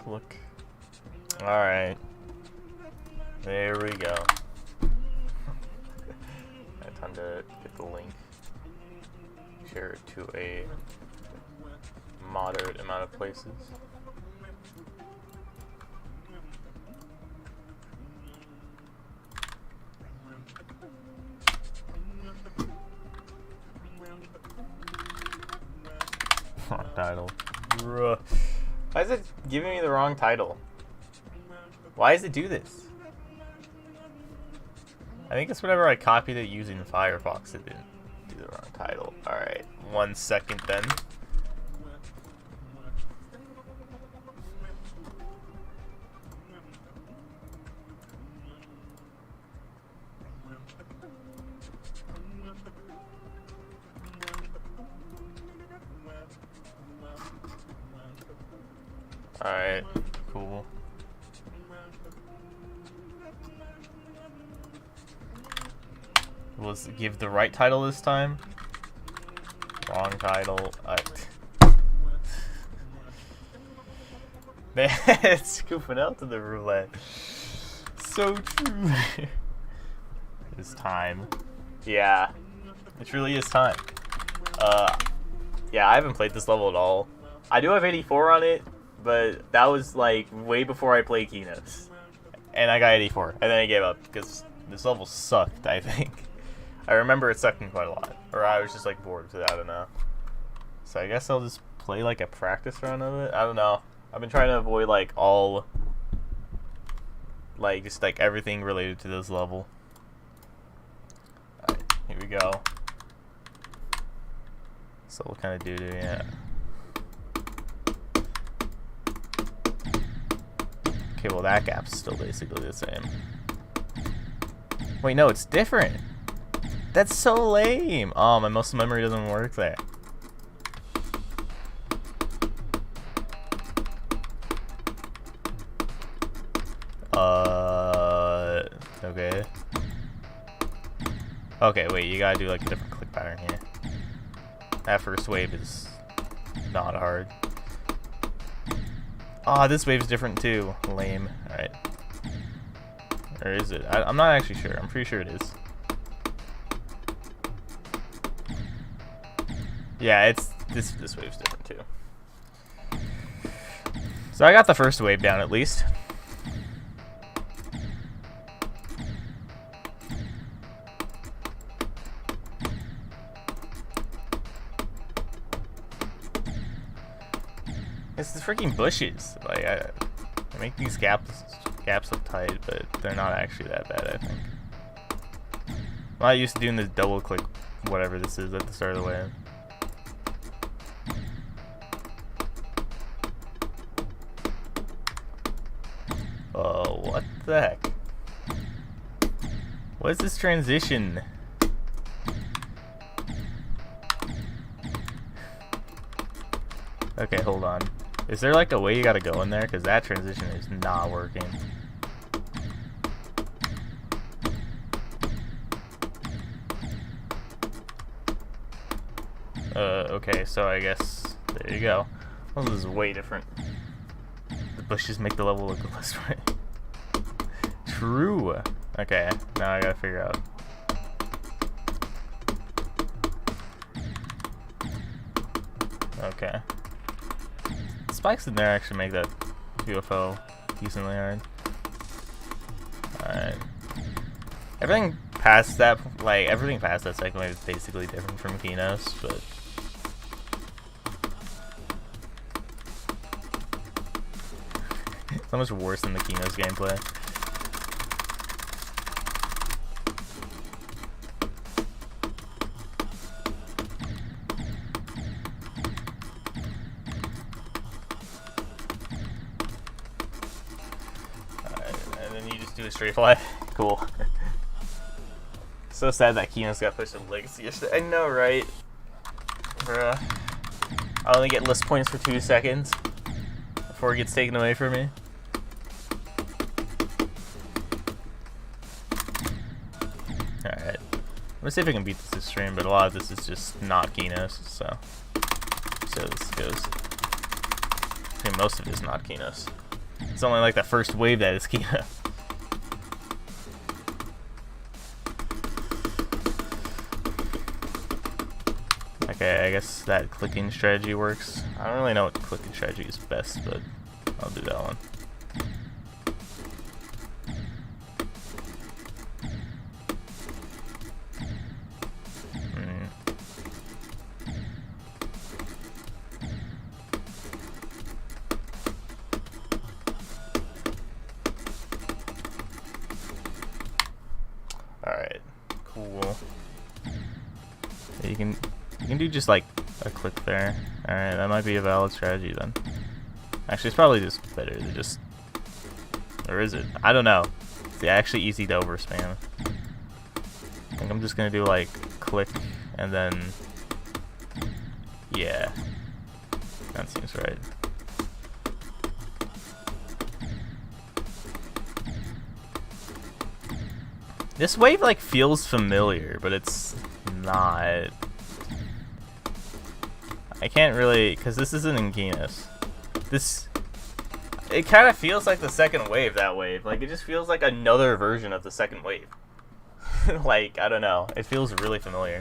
look. Alright. There we go. Time to get the link. Share it to a moderate amount of places. Wrong title. Bruh. Why is it giving me the wrong title? Why does it do this? I think it's whenever I copied it using Firefox, it didn't do the wrong title. Alright, 1 second then. Alright, cool. Let's give the right title this time. Wrong title. Man, it's scooping out to the roulette. So true. It's time. Yeah, it really is time. Yeah, I haven't played this level at all. I do have 84 on it, but that was like way before I played Kenos. And I got 84, and then I gave up because this level sucked, I think. I remember it sucking quite a lot. Or I was just like bored with it, I don't know. So I guess I'll just play like a practice run of it. I don't know. I've been trying to avoid like all, like just like everything related to this level. Alright, here we go. So what kind of doo-doo, yeah. Okay, well that gap's still basically the same. Wait, no, it's different. That's so lame. Oh, my muscle memory doesn't work there. Okay. Okay, wait, you gotta do like a different click pattern here. That first wave is not hard. Ah, this wave's different too. Lame. Alright. Or is it? I'm not actually sure. I'm pretty sure it is. Yeah, it's this wave's different too. So I got the first wave down at least. It's the freaking bushes. Like I make these gaps look tight, but they're not actually that bad, I think. I'm not used to doing this double click, whatever this is, at the start of the wave. Oh, what the heck? What is this transition? Okay, hold on. Is there like a way you gotta go in there? Because that transition is not working. Okay, so I guess there you go. Well, this is way different. The bushes make the level look less right. True. Okay, now I gotta figure out. Okay. The spikes in there actually make that UFO decently hard. Alright. Everything past that second wave is basically different from Kenos, but it's so much worse than the Kenos gameplay. Do a straight fly. Cool. So sad that Kenos got pushed to Legacy yesterday. I know, right? Bruh. I only get list points for 2 seconds before it gets taken away from me. Alright. I'm gonna see if I can beat this stream, but a lot of this is just not Kenos, so this goes. I think most of it is not Kenos. It's only like the first wave that is Keno. Okay, I guess that clicking strategy works. I don't really know what clicking strategy is best, but I'll do that one. Alright, cool. Yeah, you can do just like a click there. Alright, that might be a valid strategy then. Actually, it's probably just better to just... Or is it? I don't know. It's actually easy to overspam. I think I'm just gonna do like click and then... Yeah. That seems right. This wave like feels familiar, but it's not. I can't really, because this isn't in kenos. It kind of feels like the second wave, that wave. Like, it just feels like another version of the second wave. Like, I don't know. It feels really familiar.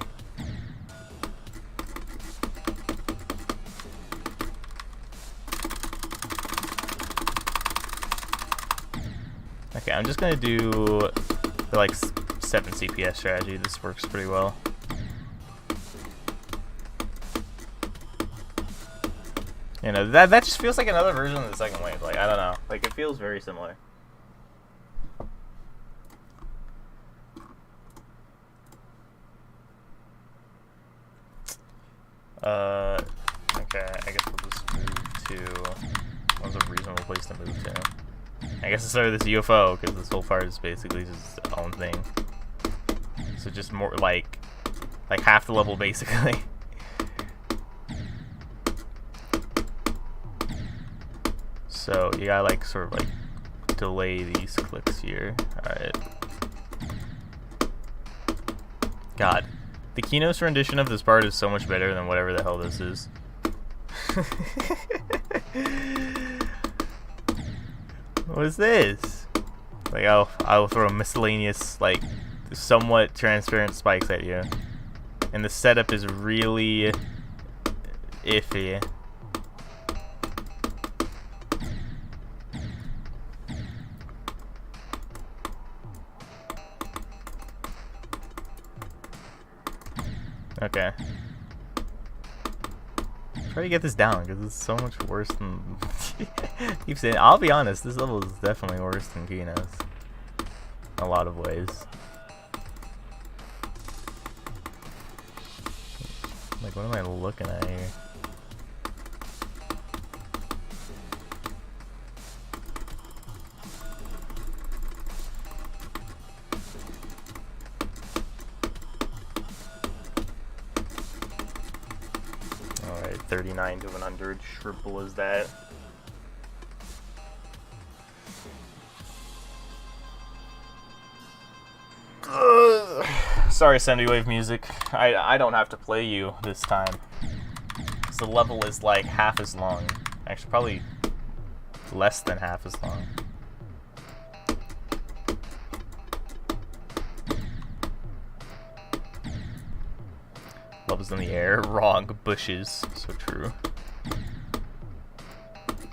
Okay, I'm just gonna do the like 7 CPS strategy. This works pretty well. You know, that just feels like another version of the second wave. Like, I don't know. Like, it feels very similar. Okay, I guess we'll just move to... What's a reasonable place to move to? I guess it's this UFO, because this whole part is basically just its own thing. So just more like half the level, basically. So you gotta like sort of like delay these clicks here. Alright. God. The kenos rendition of this part is so much better than whatever the hell this is. What is this? Like, I'll throw miscellaneous, like, somewhat transparent spikes at you. And the setup is really iffy. Okay. Try to get this down because it's so much worse than. Keep saying. I'll be honest. This level is definitely worse than kenos. In a lot of ways. Like, what am I looking at here? Alright, 39 to 100. Triple is that. Sorry, Sandy Wave Music. I don't have to play you this time. So the level is like half as long. Actually, probably less than half as long. Levels in the air. Wrong. Bushes. So true.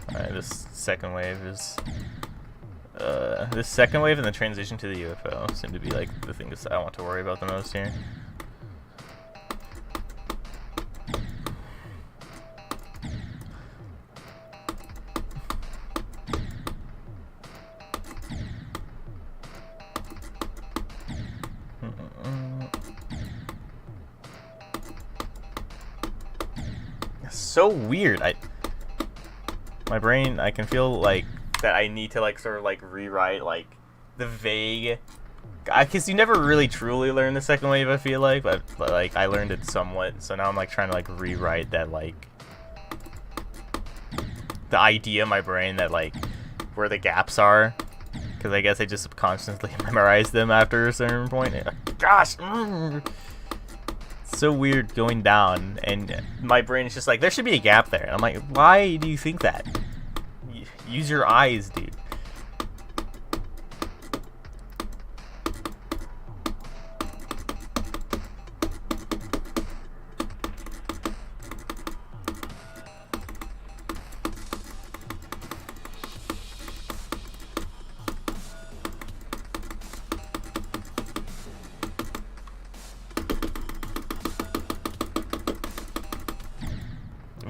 Alright, this second wave is... this second wave and the transition to the UFO seem to be like the things I want to worry about the most here. It's so weird. My brain, I can feel like that I need to like sort of like rewrite like the vague, because you never really truly learn the second wave, I feel like, but like I learned it somewhat, so now I'm like trying to like rewrite that, like the idea in my brain that like where the gaps are, because I guess I just subconsciously memorize them after a certain point. Gosh, it's so weird going down and my brain is just like, there should be a gap there, and I'm like, why do you think that? Use your eyes, dude.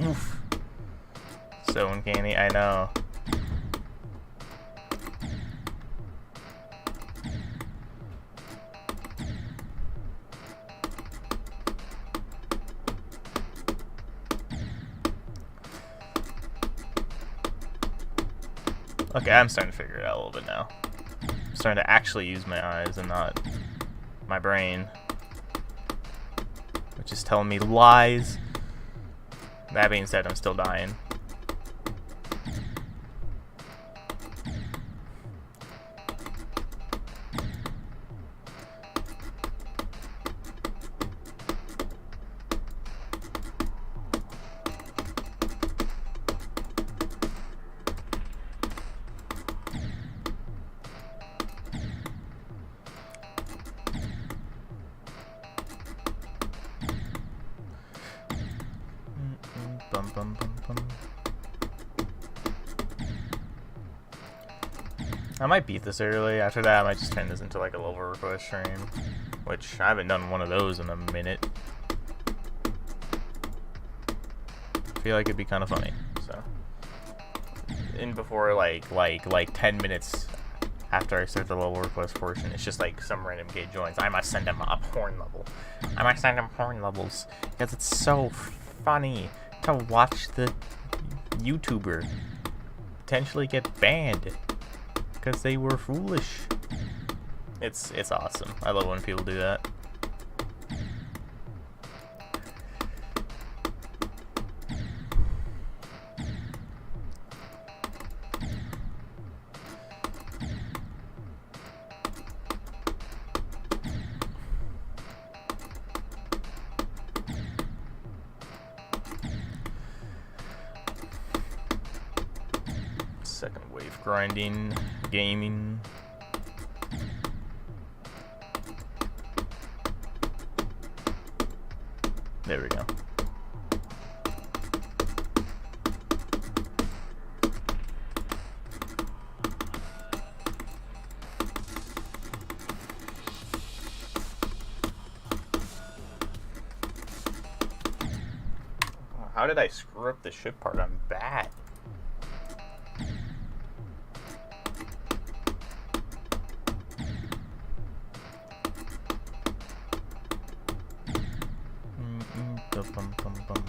Oof. So uncanny, I know. Okay, I'm starting to figure it out a little bit now. I'm starting to actually use my eyes and not my brain, which is telling me lies. That being said, I'm still dying. Bum, bum, bum, bum. I might beat this early. After that, I might just turn this into like a level request stream, which I haven't done one of those in a minute. I feel like it'd be kind of funny. So, in before like 10 minutes after I start the level request portion, it's just like some random kid joins. I must send him a porn level. I must send him porn levels because it's so funny to watch the YouTuber potentially get banned because they were foolish. It's awesome. I love when people do that. Second wave grinding, gaming. There we go. How did I screw up the ship part? I'm bad. Bum, bum, bum.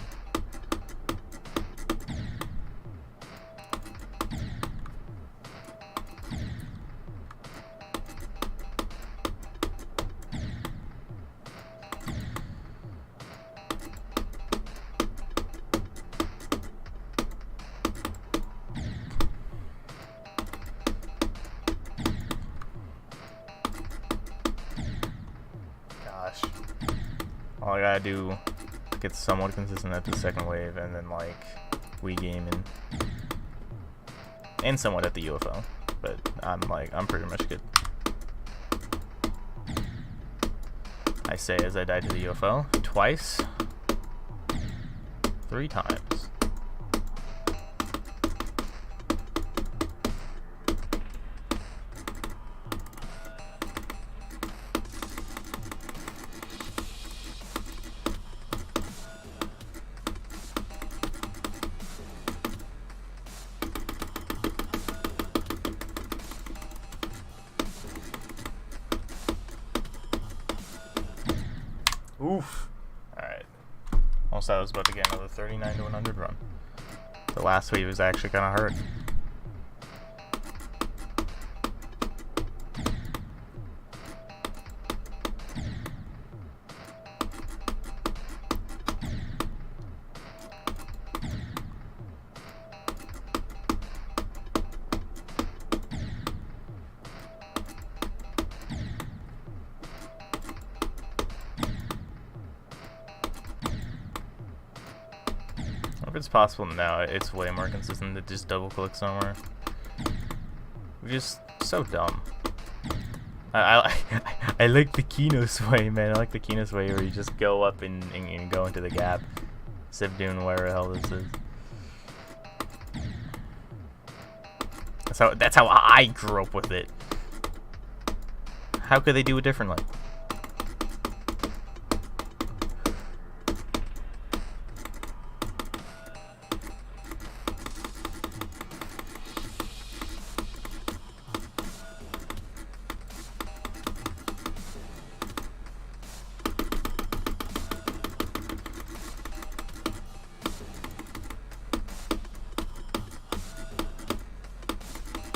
Gosh. All I gotta do get somewhat consistent at the second wave, and then like Wii game and somewhat at the UFO, but I'm pretty much good. I say as I died to the UFO twice, 3 times. Oof. Alright. Also, I was about to get another 39 to 100 run. The last wave is actually kind of hurt. If it's possible now, it's way more consistent to just double click somewhere. Just so dumb. I I like the kenos way, man. I like the kenos way where you just go up and go into the gap instead of doing whatever the hell this is. That's how I grew up with it. How could they do it differently?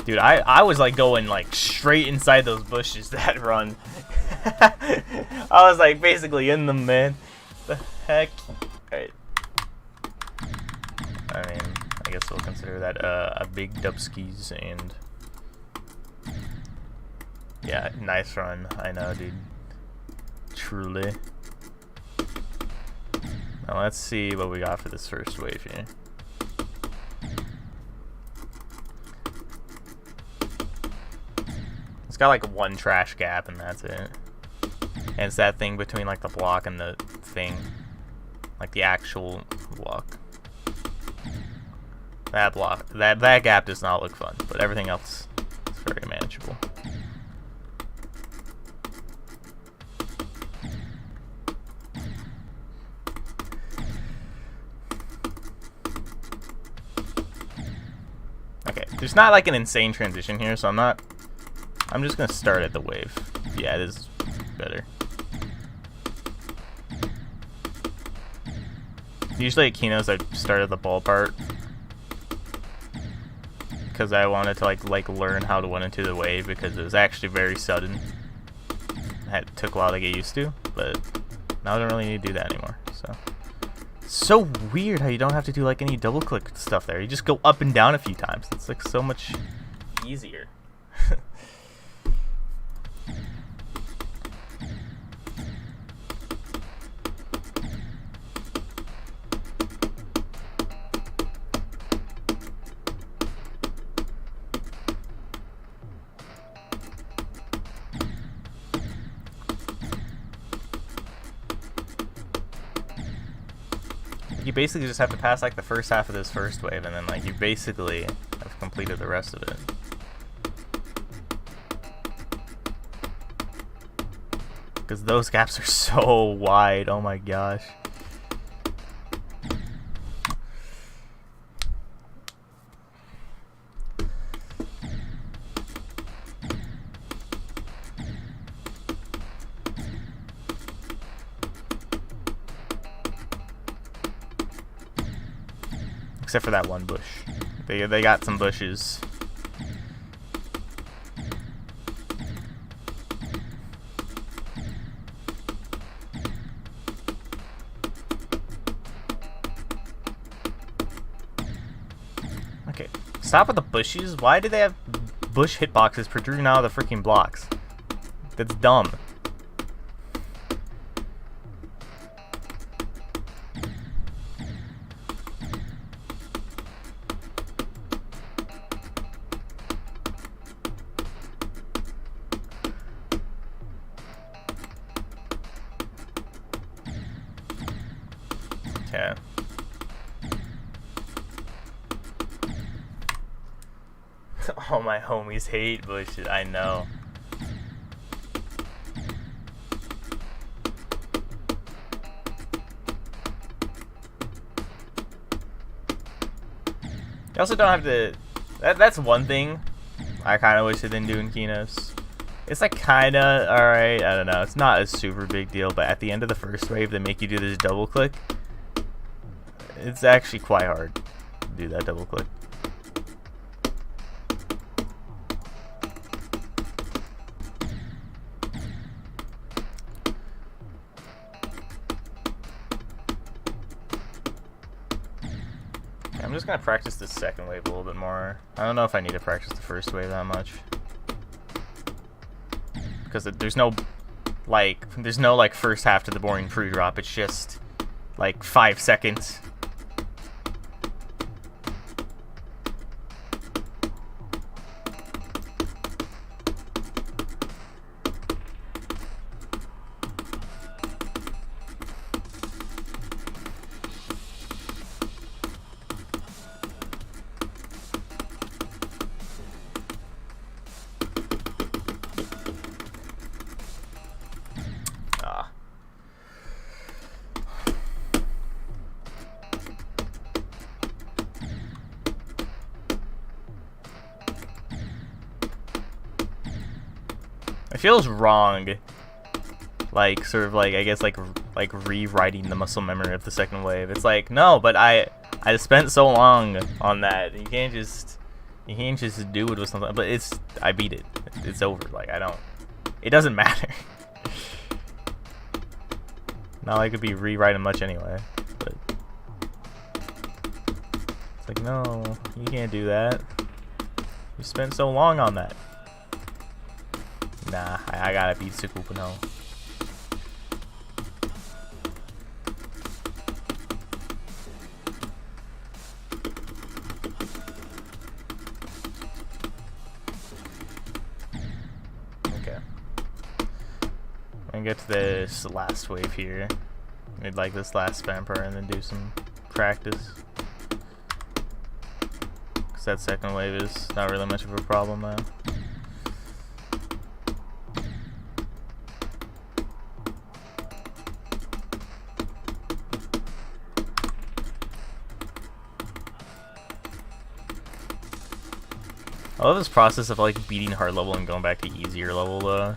Dude, I was like going like straight inside those bushes that run. I was like basically in them, man. The heck? Alright. I mean, I guess we'll consider that a big dubskis and yeah, nice run. I know, dude. Truly. Now let's see what we got for this first wave here. It's got like one trash gap and that's it. And it's that thing between like the block and the thing. Like the actual block. That block, that gap does not look fun, but everything else is very manageable. Okay, there's not like an insane transition here, so I'm just gonna start at the wave. Yeah, it is better. Usually at kenos I start at the ball part because I wanted to like learn how to win into the wave because it was actually very sudden. It took a while to get used to, but now I don't really need to do that anymore. So it's so weird how you don't have to do like any double click stuff there. You just go up and down a few times. It's like so much easier. You basically just have to pass like the first half of this first wave and then like you basically have completed the rest of it. Because those gaps are so wide, oh my gosh. Except for that one bush. They got some bushes. Okay, stop with the bushes. Why do they have bush hitboxes protruding out of the freaking blocks? That's dumb. Okay. All my homies hate bushes, I know. You also don't have to... That's one thing I kind of wish they didn't do in kenos. It's like kind of alright, I don't know. It's not a super big deal, but at the end of the first wave, they make you do this double click. It's actually quite hard to do that double click. Okay, I'm just gonna practice this second wave a little bit more. I don't know if I need to practice the first wave that much. Because there's no like first half to the boring pre-drop. It's just like 5 seconds. It feels wrong. Like, sort of like, I guess, like rewriting the muscle memory of the second wave. It's like, no, but I spent so long on that. You can't just do it with something. But I beat it. It's over. Like, it doesn't matter. Not like it could be rewriting much anyway. But it's like, no, you can't do that. You spent so long on that. Nah, I gotta beat sakupen now. And get to this last wave here. We'd like this last spam part and then do some practice. Because that second wave is not really much of a problem now. I love this process of like beating hard level and going back to easier level though.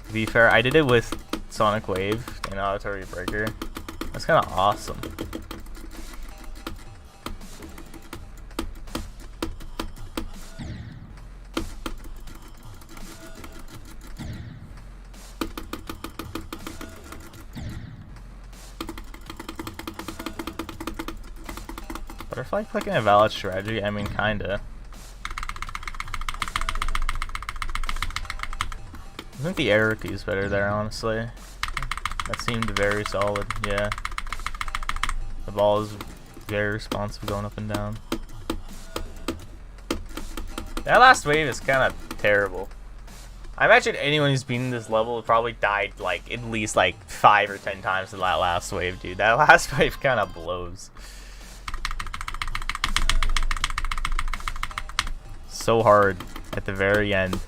To be fair, I did it with Sonic Wave and Auditory Breaker. That's kind of awesome. Butterfly clicking a valid strategy? I mean, kinda. I think the air key is better there, honestly. That seemed very solid, yeah. The ball is very responsive going up and down. That last wave is kind of terrible. I imagine anyone who's been in this level probably died like at least like 5 or 10 times in that last wave, dude. That last wave kind of blows. So hard at the very end.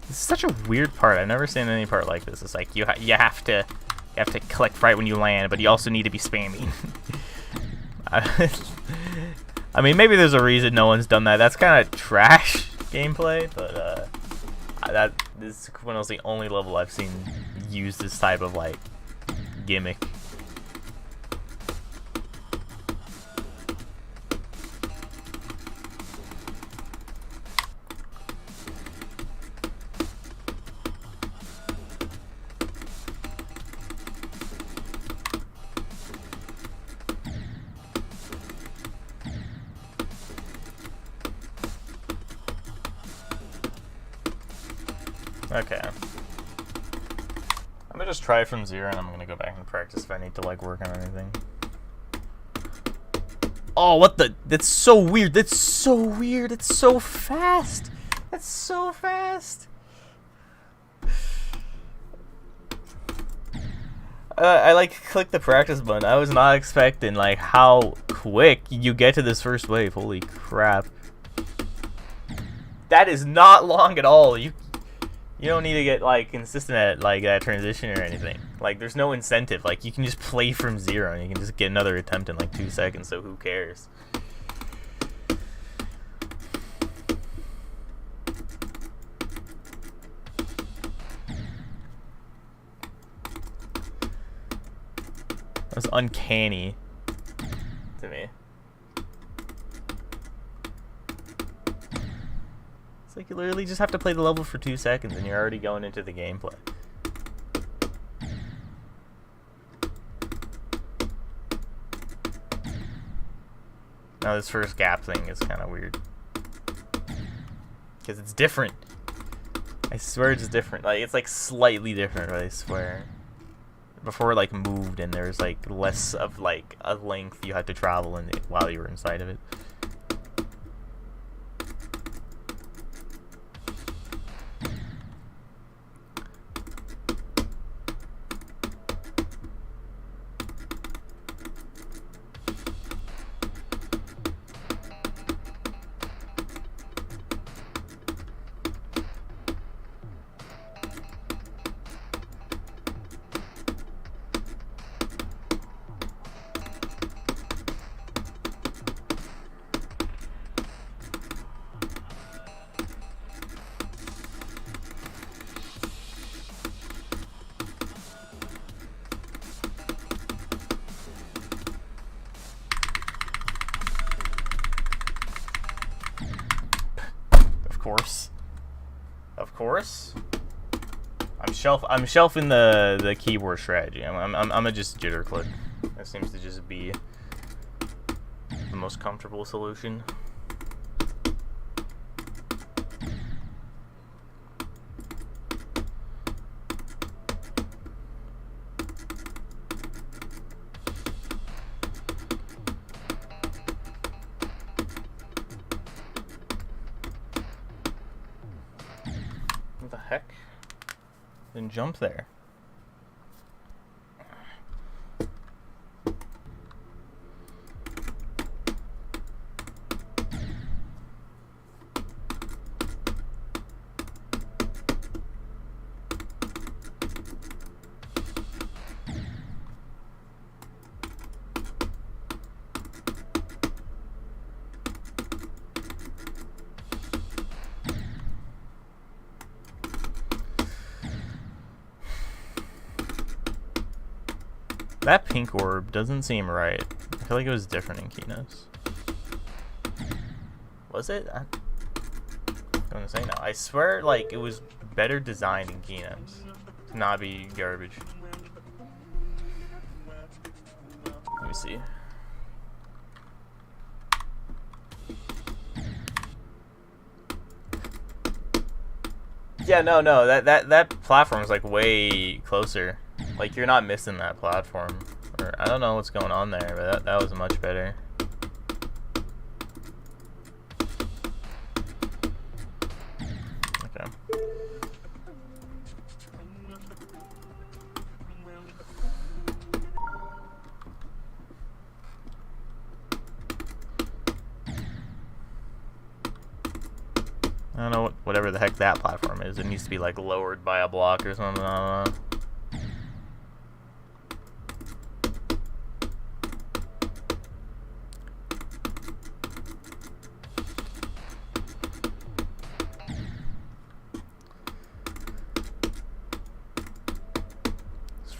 This is such a weird part. I've never seen any part like this. It's like you have to click right when you land, but you also need to be spamming. I mean, maybe there's a reason no one's done that. That's kind of trash gameplay, but this is the only level I've seen use this type of like gimmick. Okay. I'm gonna just try from 0 and I'm gonna go back and practice if I need to like work on anything. Oh, what the? That's so weird. That's so weird. It's so fast. That's so fast. I like clicked the practice button. I was not expecting like how quick you get to this first wave. Holy crap. That is not long at all. You don't need to get like consistent at like that transition or anything. Like there's no incentive. Like you can just play from 0 and you can just get another attempt in like 2 seconds, so who cares? That was uncanny to me. Like you literally just have to play the level for 2 seconds and you're already going into the gameplay. Now this first gap thing is kind of weird. Because it's different. I swear it's different. Like it's like slightly different, I swear. Before it like moved and there's like less of like a length you had to travel in while you were inside of it. course. Of course. I'm shelving the keyboard strategy. I'm gonna just jitter click. That seems to just be the most comfortable solution. What the heck? Didn't jump there. That pink orb doesn't seem right. I feel like it was different in Kenos. Was it? I'm gonna say no. I swear, like, it was better designed in Kenos to not be garbage. Let me see. Yeah, no, that platform is like way closer. Like, you're not missing that platform. Or I don't know what's going on there, but that was much better. Okay. I don't know whatever the heck that platform is. It needs to be like lowered by a block or something. I don't know.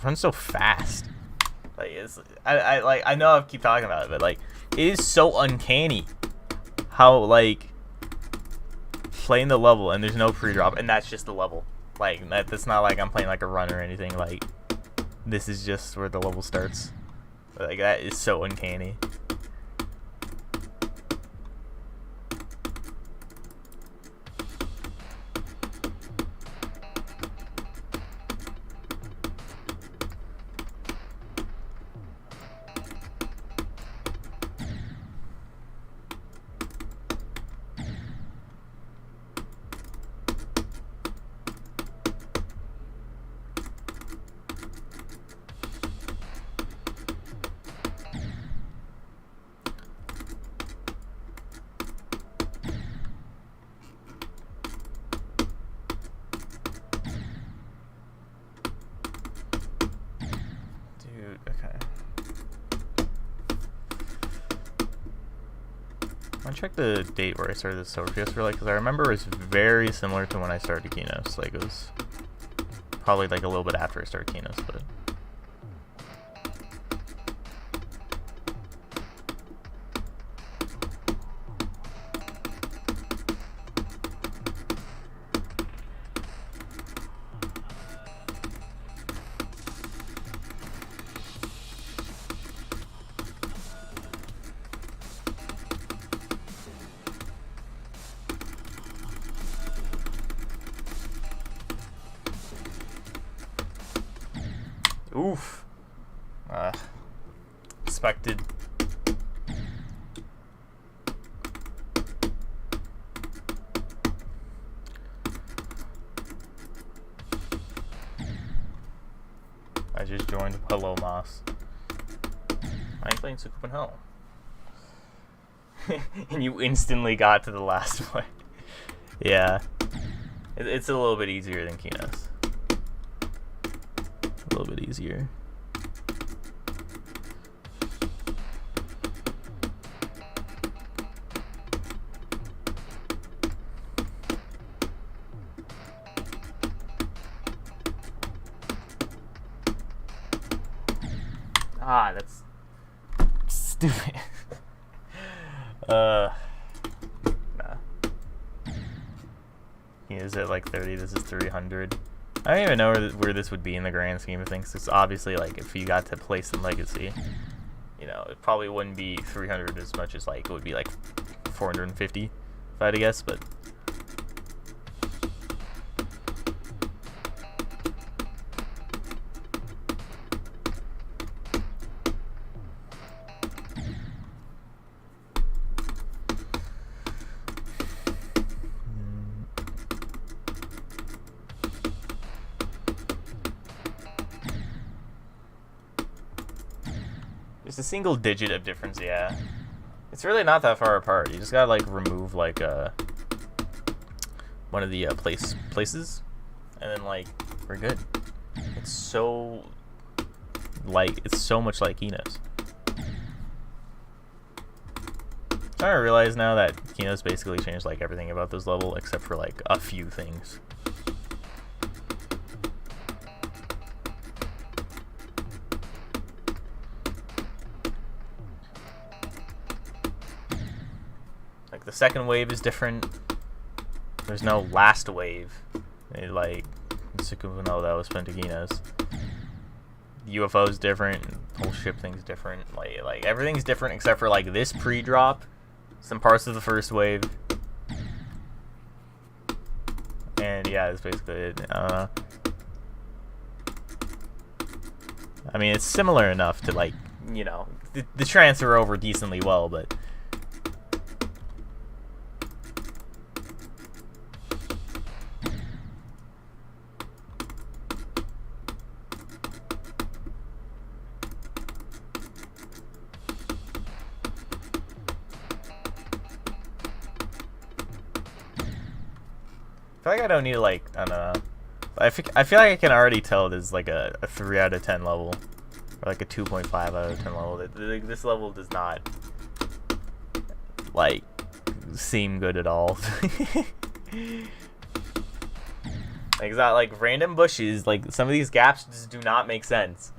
Runs so fast. Like, it's I know I keep talking about it, but like, it is so uncanny how, like, playing the level and there's no pre-drop and that's just the level. Like, that's not like I'm playing like a run or anything. Like, this is just where the level starts. Like, that is so uncanny. I check the date where I started the Silver PS for, like, because I remember it's very similar to when I started Kenos. Like, it was probably like a little bit after I started Kenos, but. Oof. Expected. I just joined Hello Moss. I ain't playing Sakupen Hell. And you instantly got to the last one. Yeah. It's a little bit easier than Kenos. A little bit easier. Ah, that's stupid. Nah. Is it like 30? This is 300. I don't even know where this would be in the grand scheme of things. It's obviously like if you got to place in Legacy, you know, it probably wouldn't be 300 as much as like it would be like 450, if I had to guess. But just a single digit of difference, yeah. It's really not that far apart. You just gotta like remove like one of the places, and then like we're good. It's so much like Kenos. I'm trying to realize now that Kenos basically changed like everything about this level except for like a few things. Like the second wave is different. There's no last wave. Like sakupen, no, that was Pentaginos. The UFO is different. The whole ship thing's different. Like everything's different except for like this pre-drop, some parts of the first wave, and yeah, that's basically it. I mean, it's similar enough to like, you know, the transfer over decently well, but. I feel like I don't need to, like, I don't know. I feel like I can already tell this is like a 3 out of 10 level. Or like a 2.5 out of 10 level. This level does not, like, seem good at all. Like, it's not like random bushes. Like, some of these gaps just do not make sense.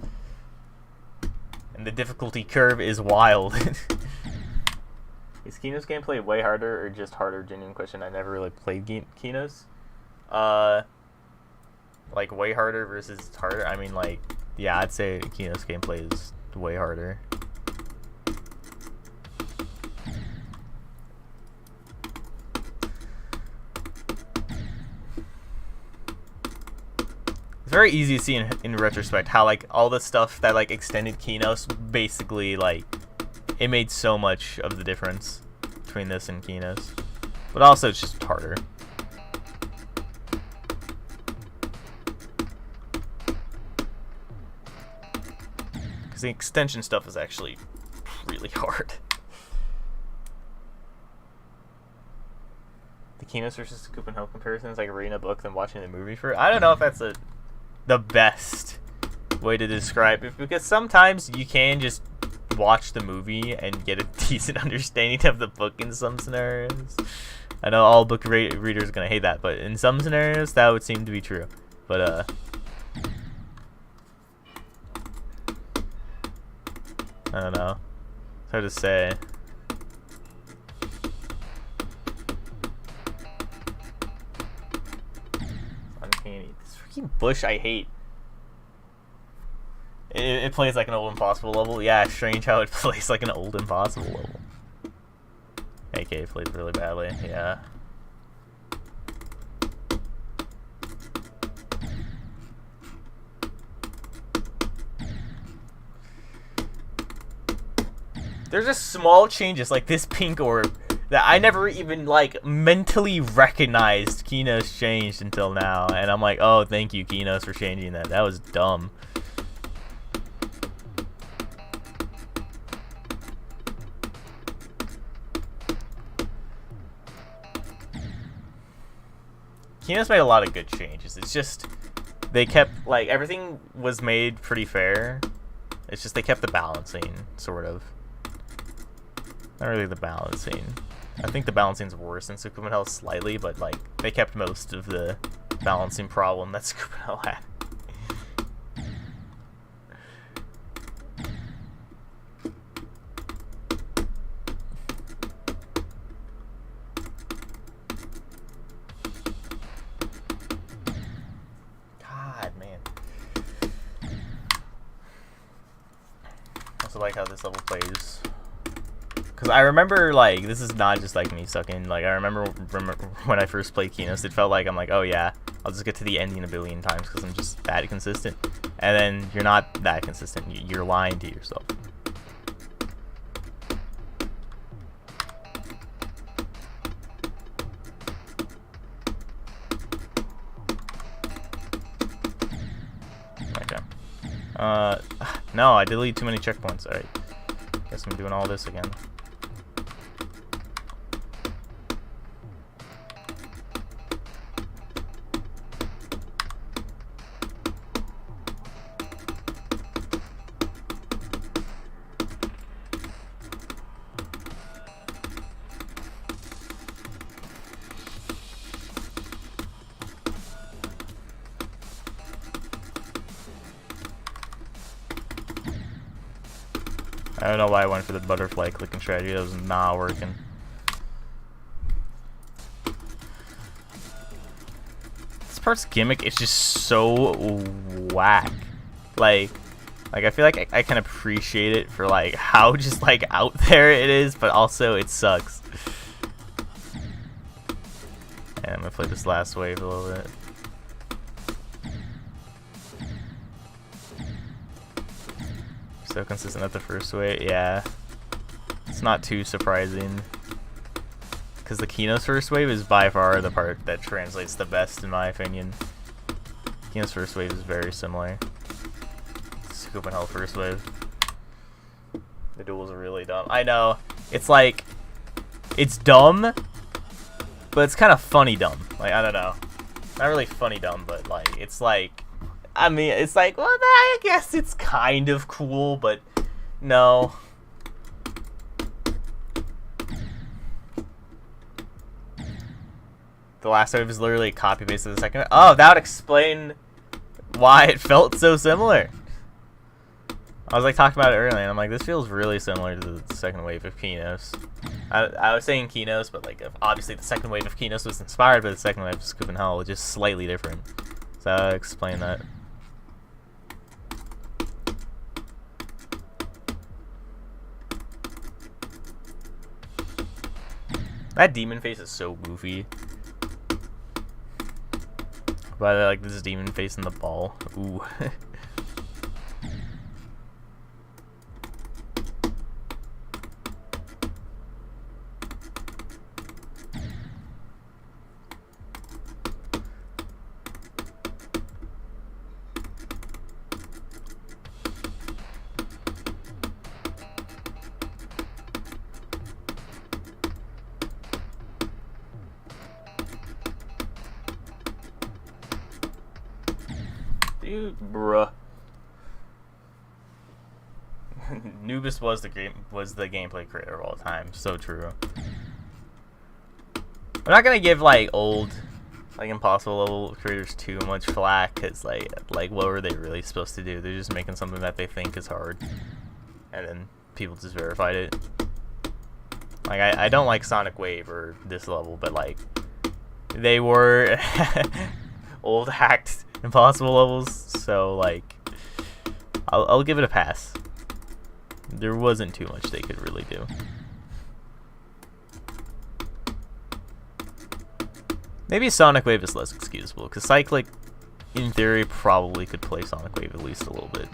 And the difficulty curve is wild. Is Kenos gameplay way harder or just harder? Genuine question. I never really played Kenos. Like way harder versus harder. I mean, like, yeah, I'd say Kenos gameplay is way harder. It's very easy to see in retrospect how like all the stuff that like extended Kenos basically like it made so much of the difference between this and Kenos, but also it's just harder. Because the extension stuff is actually really hard. The Kenos versus sakupen health comparison is like reading a book than watching the movie for. I don't know if that's the best way to describe it, because sometimes you can just watch the movie and get a decent understanding of the book in some scenarios. I know all book readers are gonna hate that, but in some scenarios that would seem to be true. But I don't know. It's hard to say. Uncanny. This freaking bush I hate. It plays like an old impossible level. Yeah, strange how it plays like an old impossible level. AK played really badly. Yeah. There's just small changes like this pink orb that I never even like mentally recognized Kenos changed until now, and I'm like, oh, thank you Kenos for changing that. That was dumb. Kenos made a lot of good changes. It's just they kept like everything was made pretty fair. It's just they kept the balancing sort of. Not really the balancing. I think the balancing's worse in sakupen Hell slightly, but like they kept most of the balancing problem that sakupen Hell had. to like how this level plays. Because I remember, like, this is not just like me sucking. Like, I remember when I first played Kenos, it felt like I'm like, oh yeah, I'll just get to the ending a billion times because I'm just that consistent. And then you're not that consistent. You're lying to yourself. Okay. No, I deleted too many checkpoints. Alright. Guess I'm doing all this again. I don't know why I went for the butterfly clicking strategy. That was not working. This part's gimmick is just so whack. Like I feel like I can appreciate it for like how just like out there it is, but also it sucks. And I'm gonna play this last wave a little bit. So consistent at the first wave, yeah. It's not too surprising. Because the Kenos first wave is by far the part that translates the best in my opinion. Kenos first wave is very similar. Sakupen hell first wave. The duels are really dumb. I know. It's like, it's dumb, but it's kind of funny dumb. Like, I don't know. Not really funny dumb, but like, it's like, I mean, it's like, well, I guess it's kind of cool, but no. The last wave is literally a copy paste of the second. Oh, that would explain why it felt so similar. I was like talking about it earlier, and I'm like, this feels really similar to the second wave of Kenos. I was saying Kenos, but like obviously the second wave of Kenos was inspired by the second wave of Sakupen Hell, just slightly different. So I'll explain that. That demon face is so goofy. But I like this demon face in the ball. Ooh. Dude, bruh. Nubis was the gameplay creator of all time. So true. I'm not gonna give like old, like impossible level creators too much flack, cause like what were they really supposed to do? They're just making something that they think is hard, and then people just verified it. Like I don't like Sonic Wave or this level, but like they were old hacked impossible levels, so like I'll give it a pass. There wasn't too much they could really do. Maybe Sonic Wave is less excusable, because Cyclic in theory probably could play Sonic Wave at least a little bit.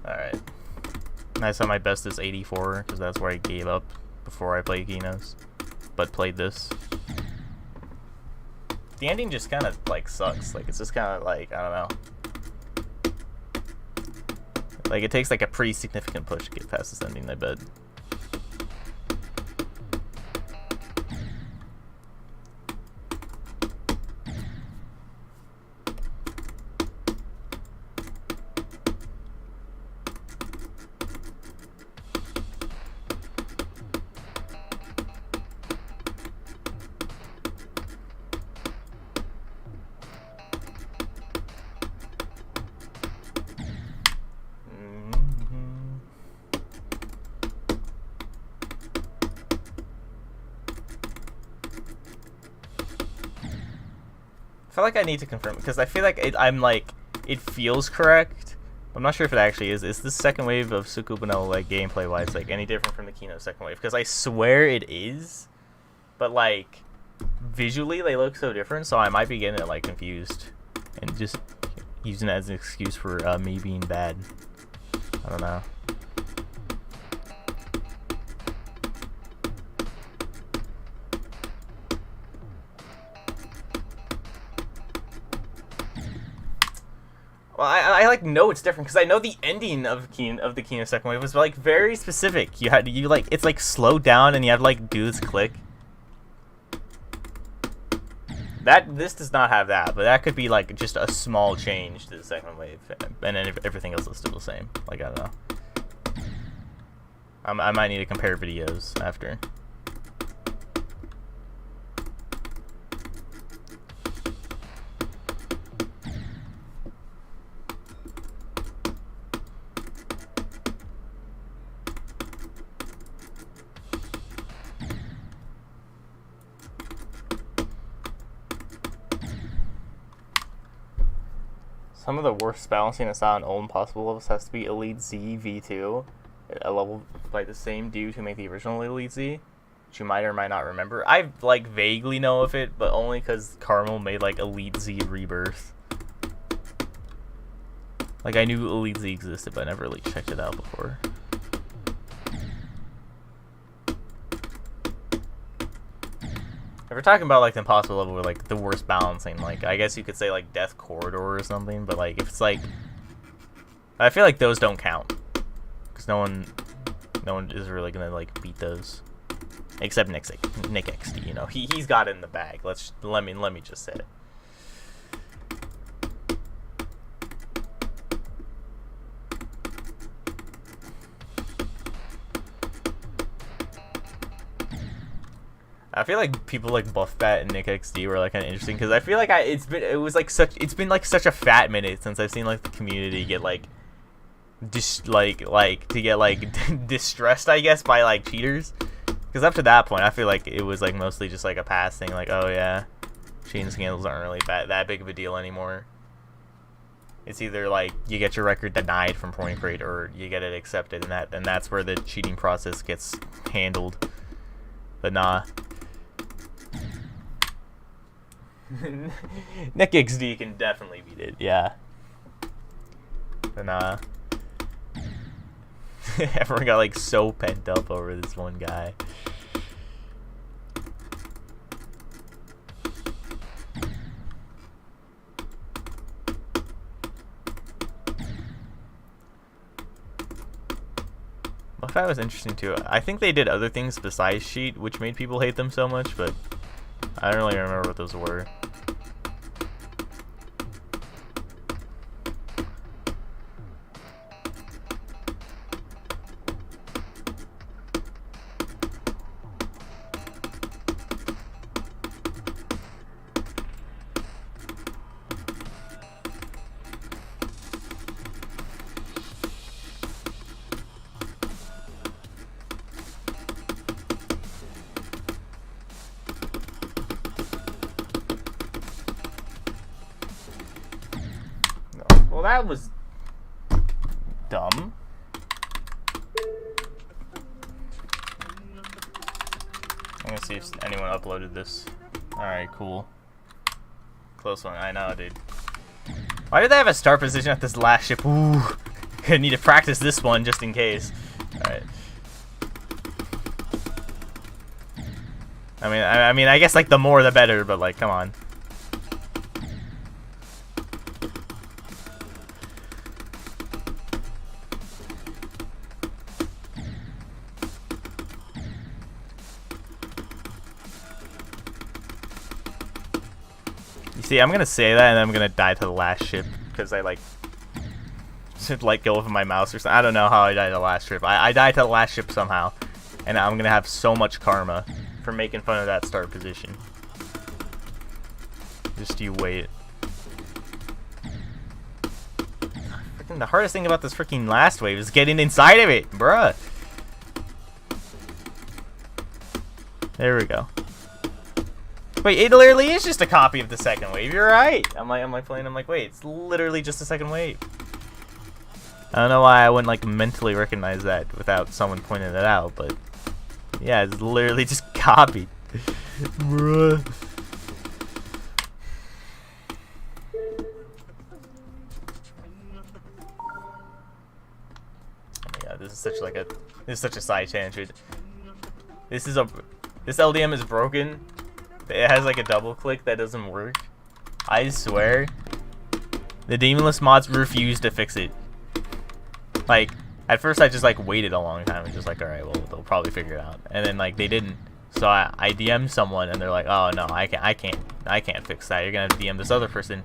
Alright. Nice how my best is 84, because that's where I gave up before I played Kenos. But played this. The ending just kind of, like, sucks. Like, it's just kind of, like, I don't know. Like, it takes, like, a pretty significant push to get past this ending, I bet. feel like I need to confirm because I feel like I'm like it feels correct. I'm not sure if it actually is. Is the second wave of sakupen like gameplay wise like any different from the kenos second wave? Because I swear it is, but like visually they look so different, so I might be getting it like confused and just using it as an excuse for me being bad. I don't know. Well, I like know it's different because I know the ending of the Kino second wave was like very specific. You like it's like slowed down and you have to like do this click. This does not have that, but that could be like just a small change to the second wave, and then everything else is still the same. Like I don't know. I might need to compare videos after. Some of the worst balancing aside on all impossible levels has to be Elite Z V2, a level by the same dude who made the original Elite Z, which you might or might not remember. I like vaguely know of it, but only because Carmel made like Elite Z Rebirth. Like I knew Elite Z existed, but I never really checked it out before. If we're talking about like the impossible level with like the worst balancing, like I guess you could say like Death Corridor or something, but like if it's like, I feel like those don't count because no one is really gonna like beat those, except Nick XD. You know, he's got it in the bag. Let me just say it. I feel like people like Buff Bat and Nick XD were like kind of interesting because I feel like it's been like such a fat minute since I've seen like the community get like distressed, I guess, by like cheaters. Because up to that point, I feel like it was like mostly just like a pass thing, like oh yeah, cheating scandals aren't really that big of a deal anymore. It's either like you get your record denied from Point Crate or you get it accepted, and that's where the cheating process gets handled. But nah. Nick XD can definitely beat it, yeah. And everyone got like so pent up over this one guy. Buffet was interesting too. I think they did other things besides cheat, which made people hate them so much, but I don't really remember what those were. Well, that was dumb. I'm gonna see if anyone uploaded this. Alright, cool. Close one. I know, dude. Why did they have a start position at this last ship? Ooh. Gonna need to practice this one just in case. Alright. I mean, I guess like the more the better, but like, come on. See, I'm gonna say that and then I'm gonna die to the last ship because I like should let go of my mouse or something. I don't know how I died to the last ship. I died to the last ship somehow, and I'm gonna have so much karma for making fun of that start position. Just you wait. Freaking the hardest thing about this freaking last wave is getting inside of it, bruh. There we go. Wait, it literally is just a copy of the second wave. You're right. I'm like playing. I'm like, wait, it's literally just the second wave. I don't know why I wouldn't like mentally recognize that without someone pointing it out, but yeah, it's literally just copied. Bruh. Yeah, this is such a side tangent. This LDM is broken. It has like a double click that doesn't work. I swear, the Demonless mods refuse to fix it. Like, at first I just like waited a long time and just like, alright, well, they'll probably figure it out. And then like they didn't. So I DM'd someone and they're like, oh no, I can't fix that. You're gonna have to DM this other person.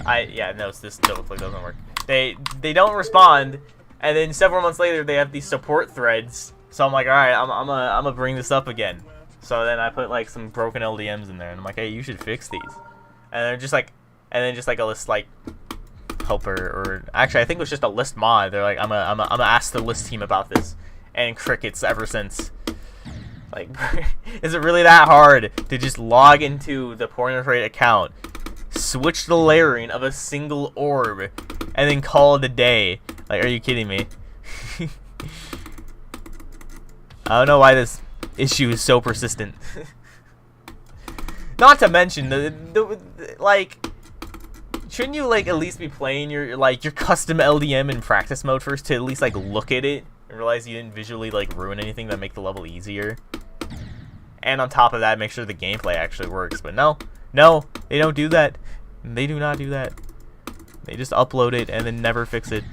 No, this double click doesn't work. They don't respond, and then several months later they have these support threads. So I'm like, alright, I'm gonna bring this up again. So then I put like some broken LDMs in there and I'm like, hey, you should fix these. And they're just like, and then just like a list like helper, or actually I think it was just a list mod. They're like, I'm gonna ask the list team about this, and crickets ever since. Like, is it really that hard to just log into the Pornograde account, switch the layering of a single orb, and then call it a day? Like, are you kidding me? I don't know why this issue is so persistent. Not to mention the like, shouldn't you like at least be playing your custom LDM in practice mode first to at least like look at it and realize you didn't visually like ruin anything that make the level easier? And on top of that, make sure the gameplay actually works. But no, they don't do that. They do not do that. They just upload it and then never fix it.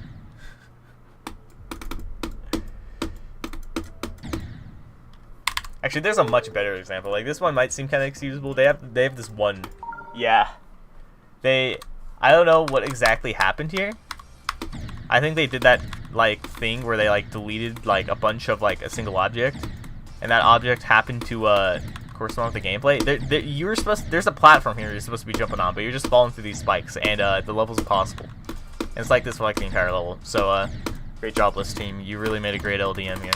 Actually, there's a much better example. Like, this one might seem kind of excusable. They have this one. Yeah. I don't know what exactly happened here. I think they did that like thing where they like deleted like a bunch of like a single object, and that object happened to correspond with the gameplay. There's a platform here you're supposed to be jumping on, but you're just falling through these spikes, and the level's impossible. And it's like this for like the entire level. So great job, list team. You really made a great LDM here.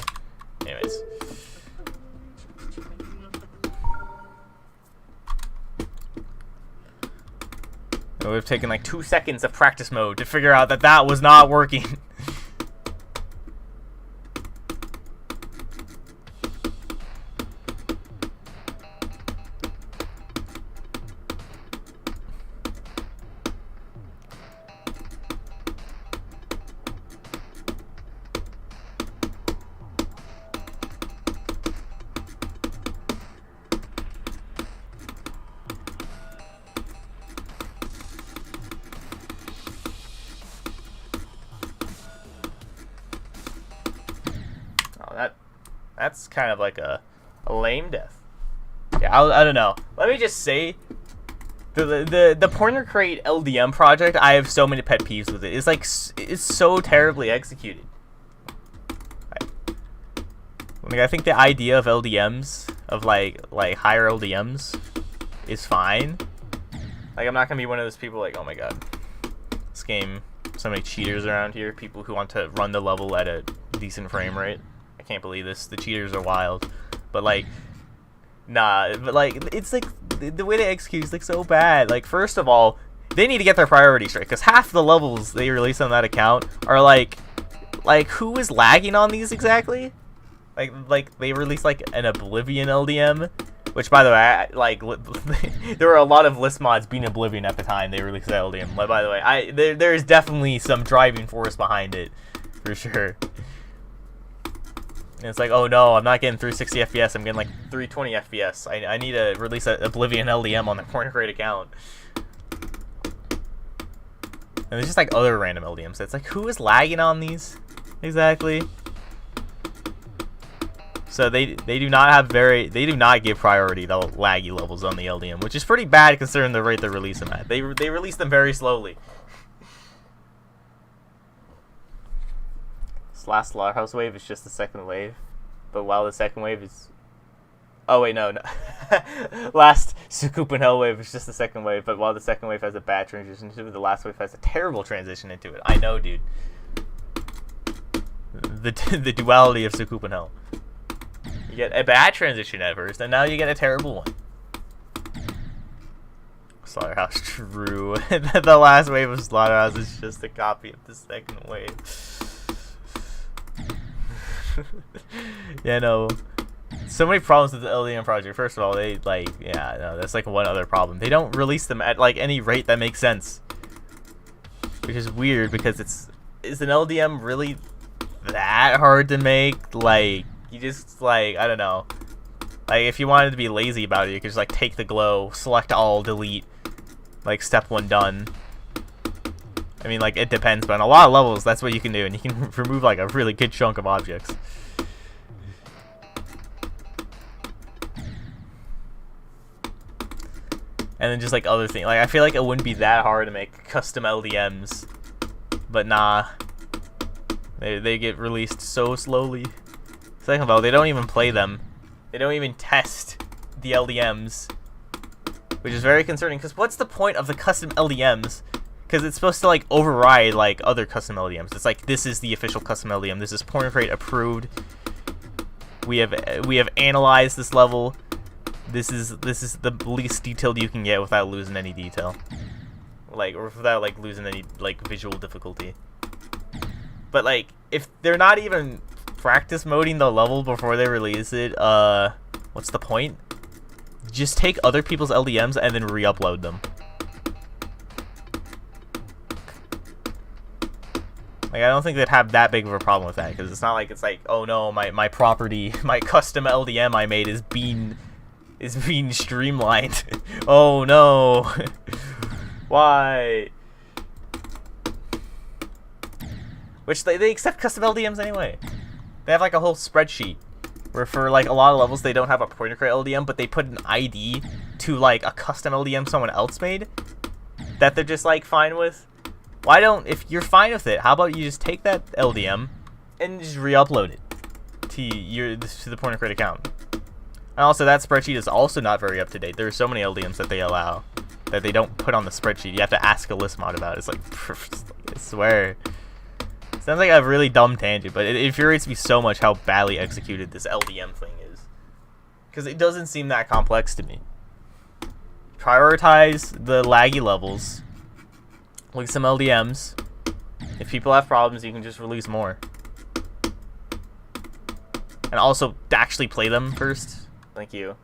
Anyways. It would have taken like 2 seconds of practice mode to figure out that that was not working. That's kind of like a lame death. Yeah, I don't know. Let me just say, the Pornocrate LDM project, I have so many pet peeves with it. It's like, it's so terribly executed. Like, I think the idea of LDMs, of like higher LDMs, is fine. Like, I'm not gonna be one of those people like, oh my god, this game, so many cheaters around here, people who want to run the level at a decent frame rate. I can't believe this. The cheaters are wild. But like, nah. But like, it's like the way they execute is like so bad. Like, first of all, they need to get their priorities straight, because half the levels they release on that account are like who is lagging on these exactly? Like they released like an Oblivion LDM, which by the way, there were a lot of list mods being Oblivion at the time they released that LDM. But by the way, there is definitely some driving force behind it, for sure. And it's like, oh no, I'm not getting 360 FPS, I'm getting like 320 FPS. I need to release an Oblivion LDM on the Pornocrate account. And there's just like other random LDMs. It's like, who is lagging on these exactly? So they do not give priority to laggy levels on the LDM, which is pretty bad considering the rate they're releasing at. They release them very slowly. Last Slaughterhouse wave is just the second wave, but while the second wave is, oh wait, no. Last sakupen hell wave is just the second wave, but while the second wave has a bad transition to it, the last wave has a terrible transition into it. I know, dude. The duality of sakupen hell. You get a bad transition at first, and now you get a terrible one. Slaughterhouse, true. The last wave of Slaughterhouse is just a copy of the second wave. Yeah, no. So many problems with the LDM project. First of all, they that's like one other problem. They don't release them at like any rate that makes sense, which is weird because is an LDM really that hard to make? Like, you just like, I don't know. Like, if you wanted to be lazy about it, you could just like take the glow, select all, delete, like step 1 done. I mean, like, it depends, but on a lot of levels, that's what you can do, and you can remove like a really good chunk of objects. And then just like other things, like I feel like it wouldn't be that hard to make custom LDMs, but nah, they get released so slowly. Second of all, they don't even play them. They don't even test the LDMs, which is very concerning. Because what's the point of the custom LDMs? Because it's supposed to like override like other custom LDMs. It's like, this is the official custom LDM. This is Porn Crate approved. We have analyzed this level. This is the least detailed you can get without losing any detail, like, or without like losing any like visual difficulty. But like, if they're not even practice moding the level before they release it, what's the point? Just take other people's LDMs and then re-upload them. Like, I don't think they'd have that big of a problem with that, because it's not like it's like, oh no, my property, my custom LDM I made is being streamlined. Oh no. Why? Which they accept custom LDMs anyway. They have like a whole spreadsheet where for like a lot of levels they don't have a Pointer Crate LDM, but they put an ID to like a custom LDM someone else made that they're just like fine with. Why don't, if you're fine with it, how about you just take that LDM and just re-upload it to the Pointer Crate account? And also, that spreadsheet is also not very up to date. There are so many LDMs that they allow that they don't put on the spreadsheet. You have to ask a list mod about it. It's like, I swear. Sounds like a really dumb tangent, but it infuriates me so much how badly executed this LDM thing is. Because it doesn't seem that complex to me. Prioritize the laggy levels. Look at some LDMs. If people have problems, you can just release more. And also, actually play them first. Thank you.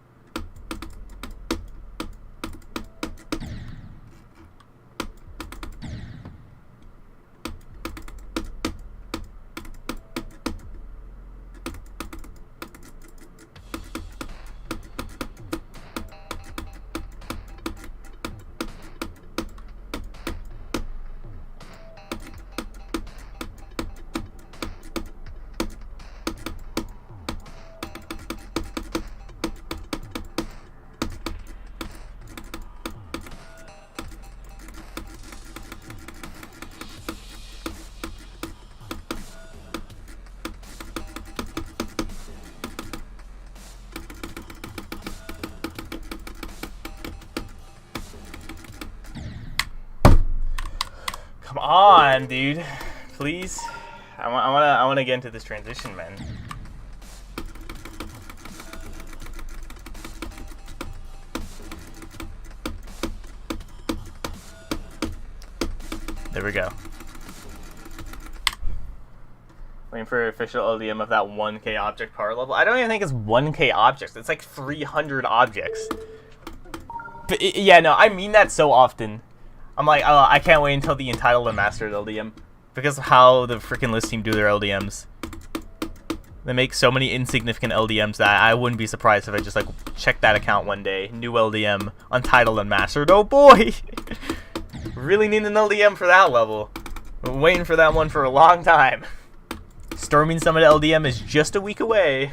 Come on, dude. Please. I want to get into this transition, man. There we go. Waiting for official LDM of that 1K object power level. I don't even think it's 1K objects. It's like 300 objects. But yeah, no, I mean that so often. I'm like, oh, I can't wait until the entitled and mastered LDM, because of how the freaking list team do their LDMs. They make so many insignificant LDMs that I wouldn't be surprised if I just like check that account one day, new LDM, untitled and mastered. Oh boy, really need an LDM for that level. Been waiting for that one for a long time. Storming Summit LDM is just a week away.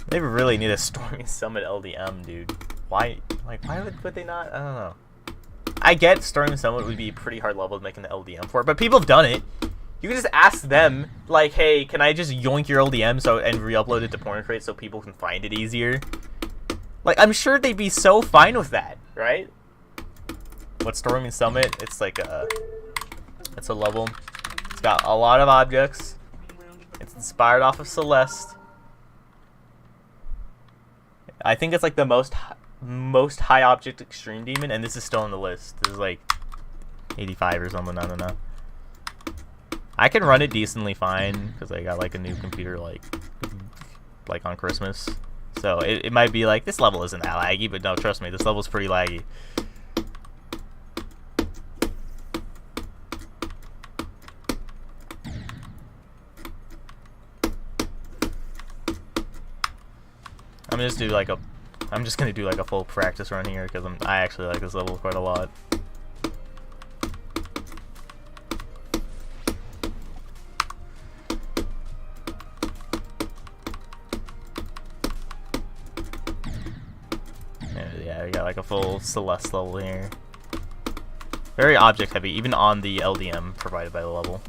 They really need a Storming Summit LDM, dude. Why? Like, why would they not? I don't know. I get Storming Summit would be a pretty hard level to make an LDM for, but people have done it. You can just ask them, like, hey, can I just yoink your LDM and re-upload it to Porn Crate so people can find it easier? Like, I'm sure they'd be so fine with that, right? What's Storming Summit? It's like it's a level. It's got a lot of objects. It's inspired off of Celeste. I think it's like the most most high object extreme demon, and this is still on the list. This is like 85 or something. I don't know. I can run it decently fine because I got like a new computer like on Christmas. So it might be like this level isn't that laggy, but no, trust me, this level's pretty laggy. I'm just gonna do like a full practice run here because I actually like this level quite a lot. Yeah, we got like a full Celeste level here. Very object heavy, even on the LDM provided by the level.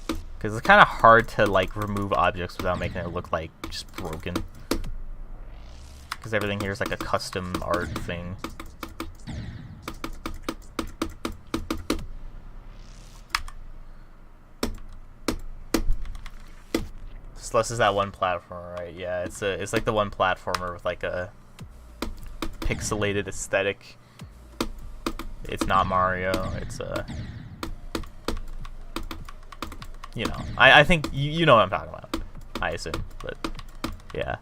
Because it's kind of hard to like remove objects without making it look like just broken. Because everything here is like a custom art thing. Celeste is that one platformer, right? Yeah, it's like the one platformer with like a pixelated aesthetic. It's not Mario. It's you know, I think you know what I'm talking about. I assume, but yeah.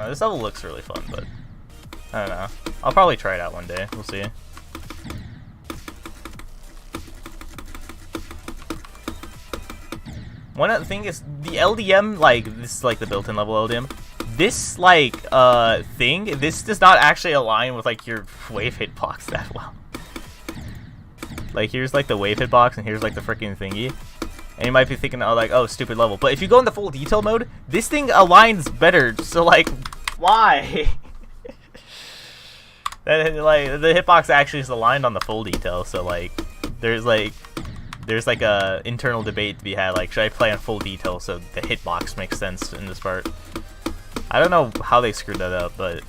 This level looks really fun, but I don't know. I'll probably try it out one day. We'll see. One other thing is the LDM, like this is like the built-in level LDM. This like thing, this does not actually align with like your wave hitbox that well. Like here's like the wave hitbox, and here's like the freaking thingy. And you might be thinking, oh, like, oh, stupid level. But if you go in the full detail mode, this thing aligns better. So, like, why? That like the hitbox actually is aligned on the full detail. So, like, there's like a internal debate to be had. Like, should I play on full detail so the hitbox makes sense in this part? I don't know how they screwed that up, but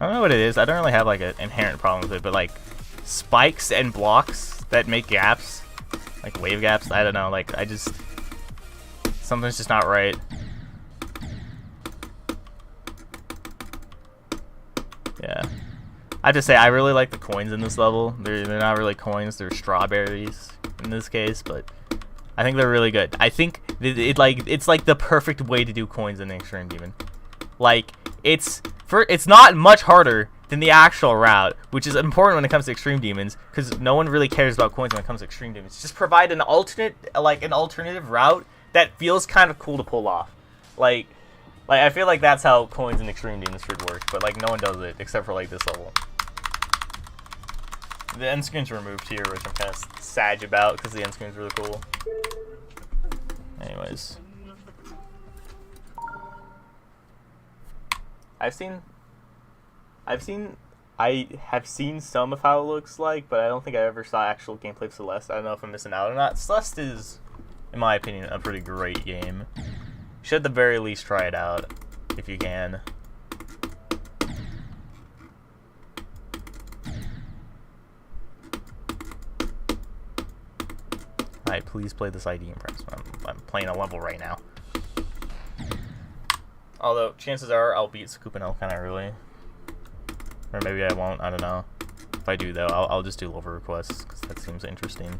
I don't know what it is. I don't really have like an inherent problem with it, but like spikes and blocks that make gaps, like wave gaps, I don't know, like I just, something's just not right. Yeah. I have to say, I really like the coins in this level. They're not really coins, they're strawberries in this case, but I think they're really good. I think it's like the perfect way to do coins in the Extreme Demon. Like, it's not much harder than the actual route, which is important when it comes to Extreme Demons, because no one really cares about coins when it comes to Extreme Demons. Just provide an alternative route that feels kind of cool to pull off. Like I feel like that's how coins in Extreme Demons should work, but like no one does it except for like this level. The end screen's removed here, which I'm kind of sad about because the end screen's really cool. Anyways. I have seen some of how it looks like, but I don't think I ever saw actual gameplay of Celeste. I don't know if I'm missing out or not. Celeste is, in my opinion, a pretty great game. You should at the very least try it out, if you can. Alright, please play this ID and press. I'm playing a level right now. Although, chances are I'll beat sakupen kind of early. Or maybe I won't, I don't know. If I do, though, I'll just do level requests, because that seems interesting.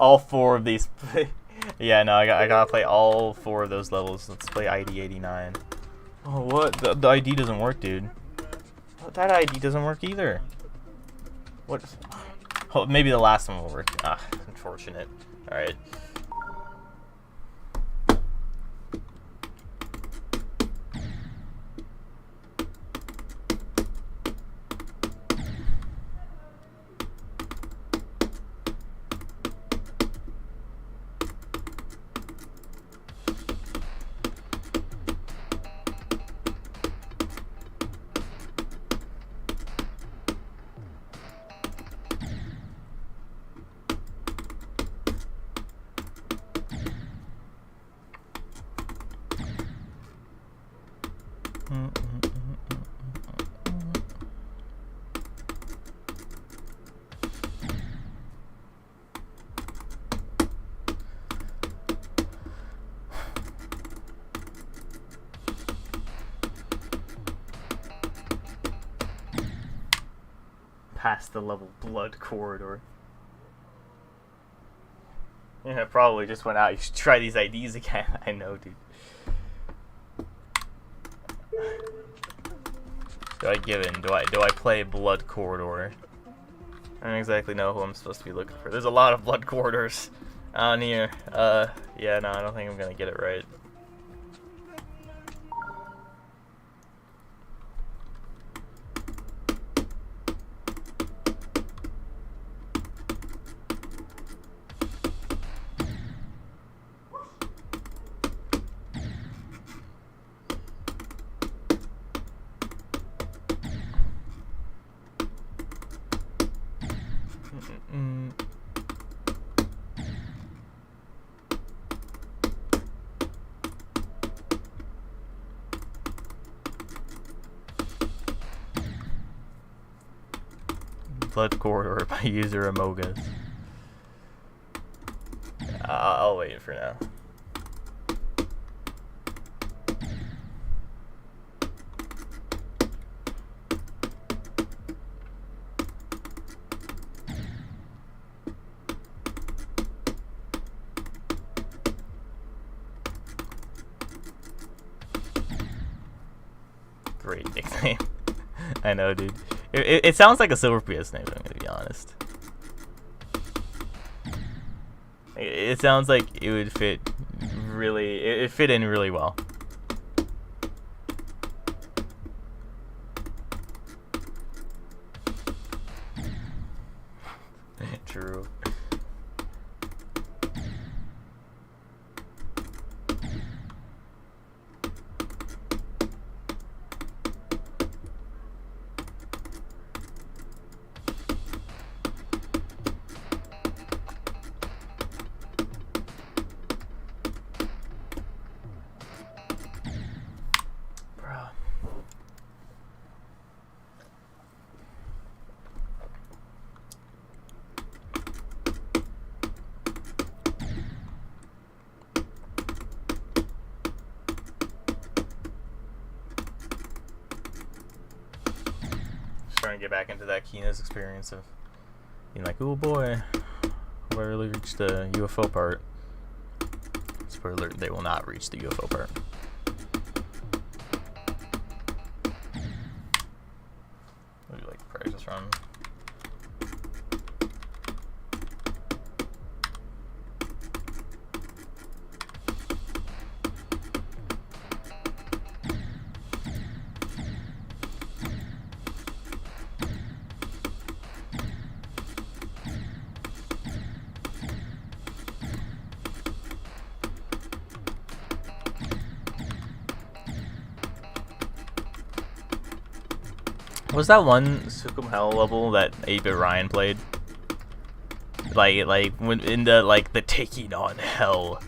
All 4 of these. Yeah, no, I gotta play all 4 of those levels. Let's play ID 89. Oh, what? The ID doesn't work, dude. That ID doesn't work either. What? Oh, maybe the last one will work. Ah, unfortunate. Alright. Past the level blood corridor. Yeah, probably just went out. You should try these IDs again. I know, dude. Do I give in? Do I play blood corridor? I don't exactly know who I'm supposed to be looking for. There's a lot of blood corridors on here. Yeah, no, I don't think I'm gonna get it right. Blood corridor by user Amogus. I'll wait for now. Great nickname. I know, dude. It sounds like a Silver PS name, I'm gonna be honest. It sounds like it would fit really, it fit in really well. True. Trying to get back into that kenos experience of being like, oh boy, have I really reached the UFO part? Spoiler alert, they will not reach the UFO part. Maybe like practice run. Was that one Sukum Hell level that 8-Bit Ryan played? Like when in the the taking on hell,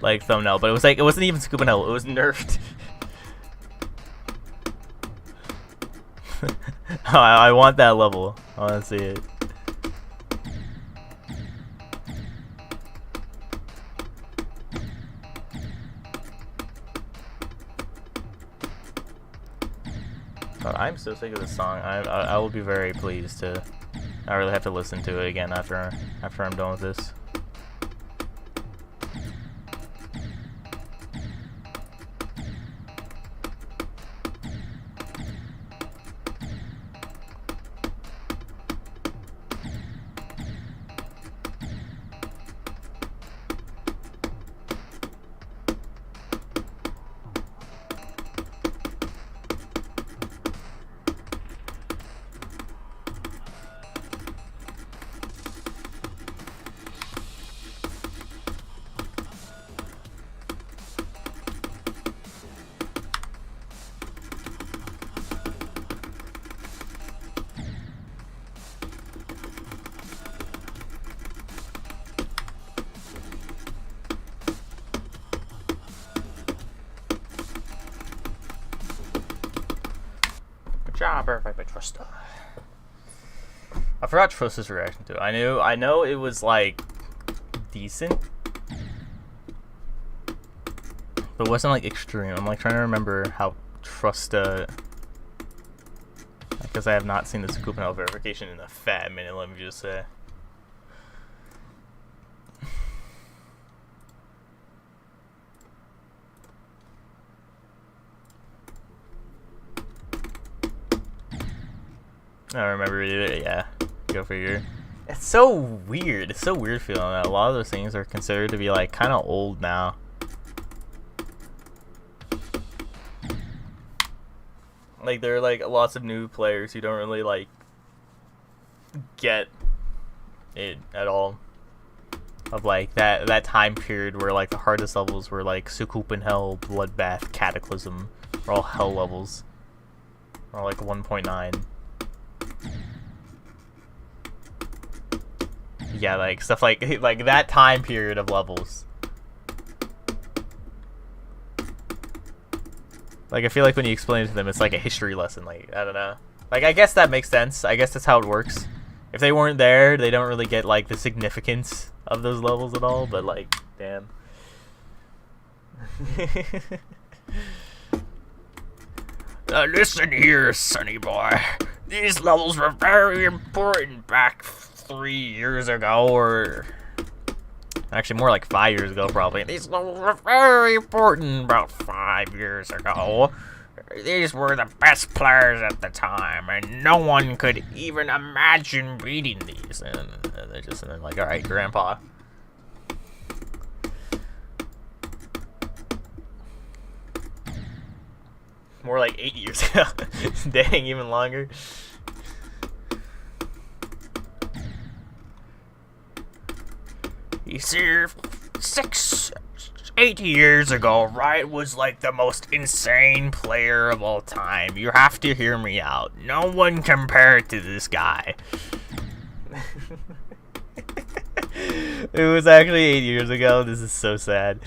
like thumbnail, but it was like it wasn't even sakupen hell. It was nerfed. I want that level. I want to see it. But I'm so sick of this song. I will be very pleased to. I really have to listen to it again after I'm done with this. Job, perfect, I trust. I forgot Trust's reaction to it. I know it was like decent, but it wasn't like extreme. I'm like trying to remember how Trusta, because I have not seen the sakupen hell verification in a fat minute. Let me just say. I remember it, yeah. Go figure. It's so weird. It's so weird feeling that a lot of those things are considered to be like kind of old now. Like there are like lots of new players who don't really like get it at all. Of like that time period where like the hardest levels were like sakupen hell, bloodbath, cataclysm, are all hell levels. Or like 1.9. Yeah, like stuff like that time period of levels. Like I feel like when you explain it to them, it's like a history lesson. Like I don't know. Like I guess that makes sense. I guess that's how it works. If they weren't there, they don't really get like the significance of those levels at all. But like, damn. Listen here, sonny boy. These levels were very important back 3 years ago, or actually more like 5 years ago probably. These levels were very important about 5 years ago. These were the best players at the time, and no one could even imagine beating these. And they're just and then like, all right, Grandpa. More like 8 years ago. Dang, even longer. You see, 8 years ago, Riot was like the most insane player of all time. You have to hear me out. No one compared to this guy. It was actually 8 years ago. This is so sad.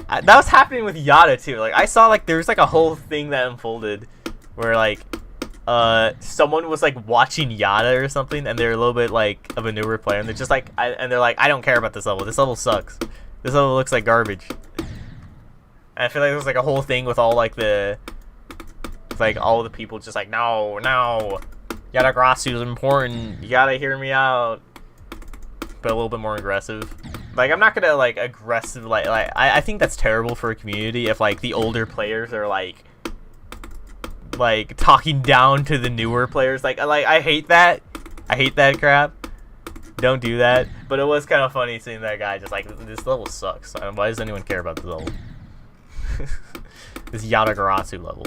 That was happening with Yada too. Like I saw like there was like a whole thing that unfolded where like someone was like watching Yada or something, and they're a little bit like of a newer player, and they're just like and they're like, I don't care about this level. This level sucks. This level looks like garbage. And I feel like there was like a whole thing with all like all the people just like, no, Yada Grasu is important. You gotta hear me out. But a little bit more aggressive. Like I'm not gonna like aggressive like I think that's terrible for a community if like the older players are like talking down to the newer players. Like I hate that. I hate that crap. Don't do that. But it was kind of funny seeing that guy just like, this level sucks. Why does anyone care about this level? This Yatagarasu level.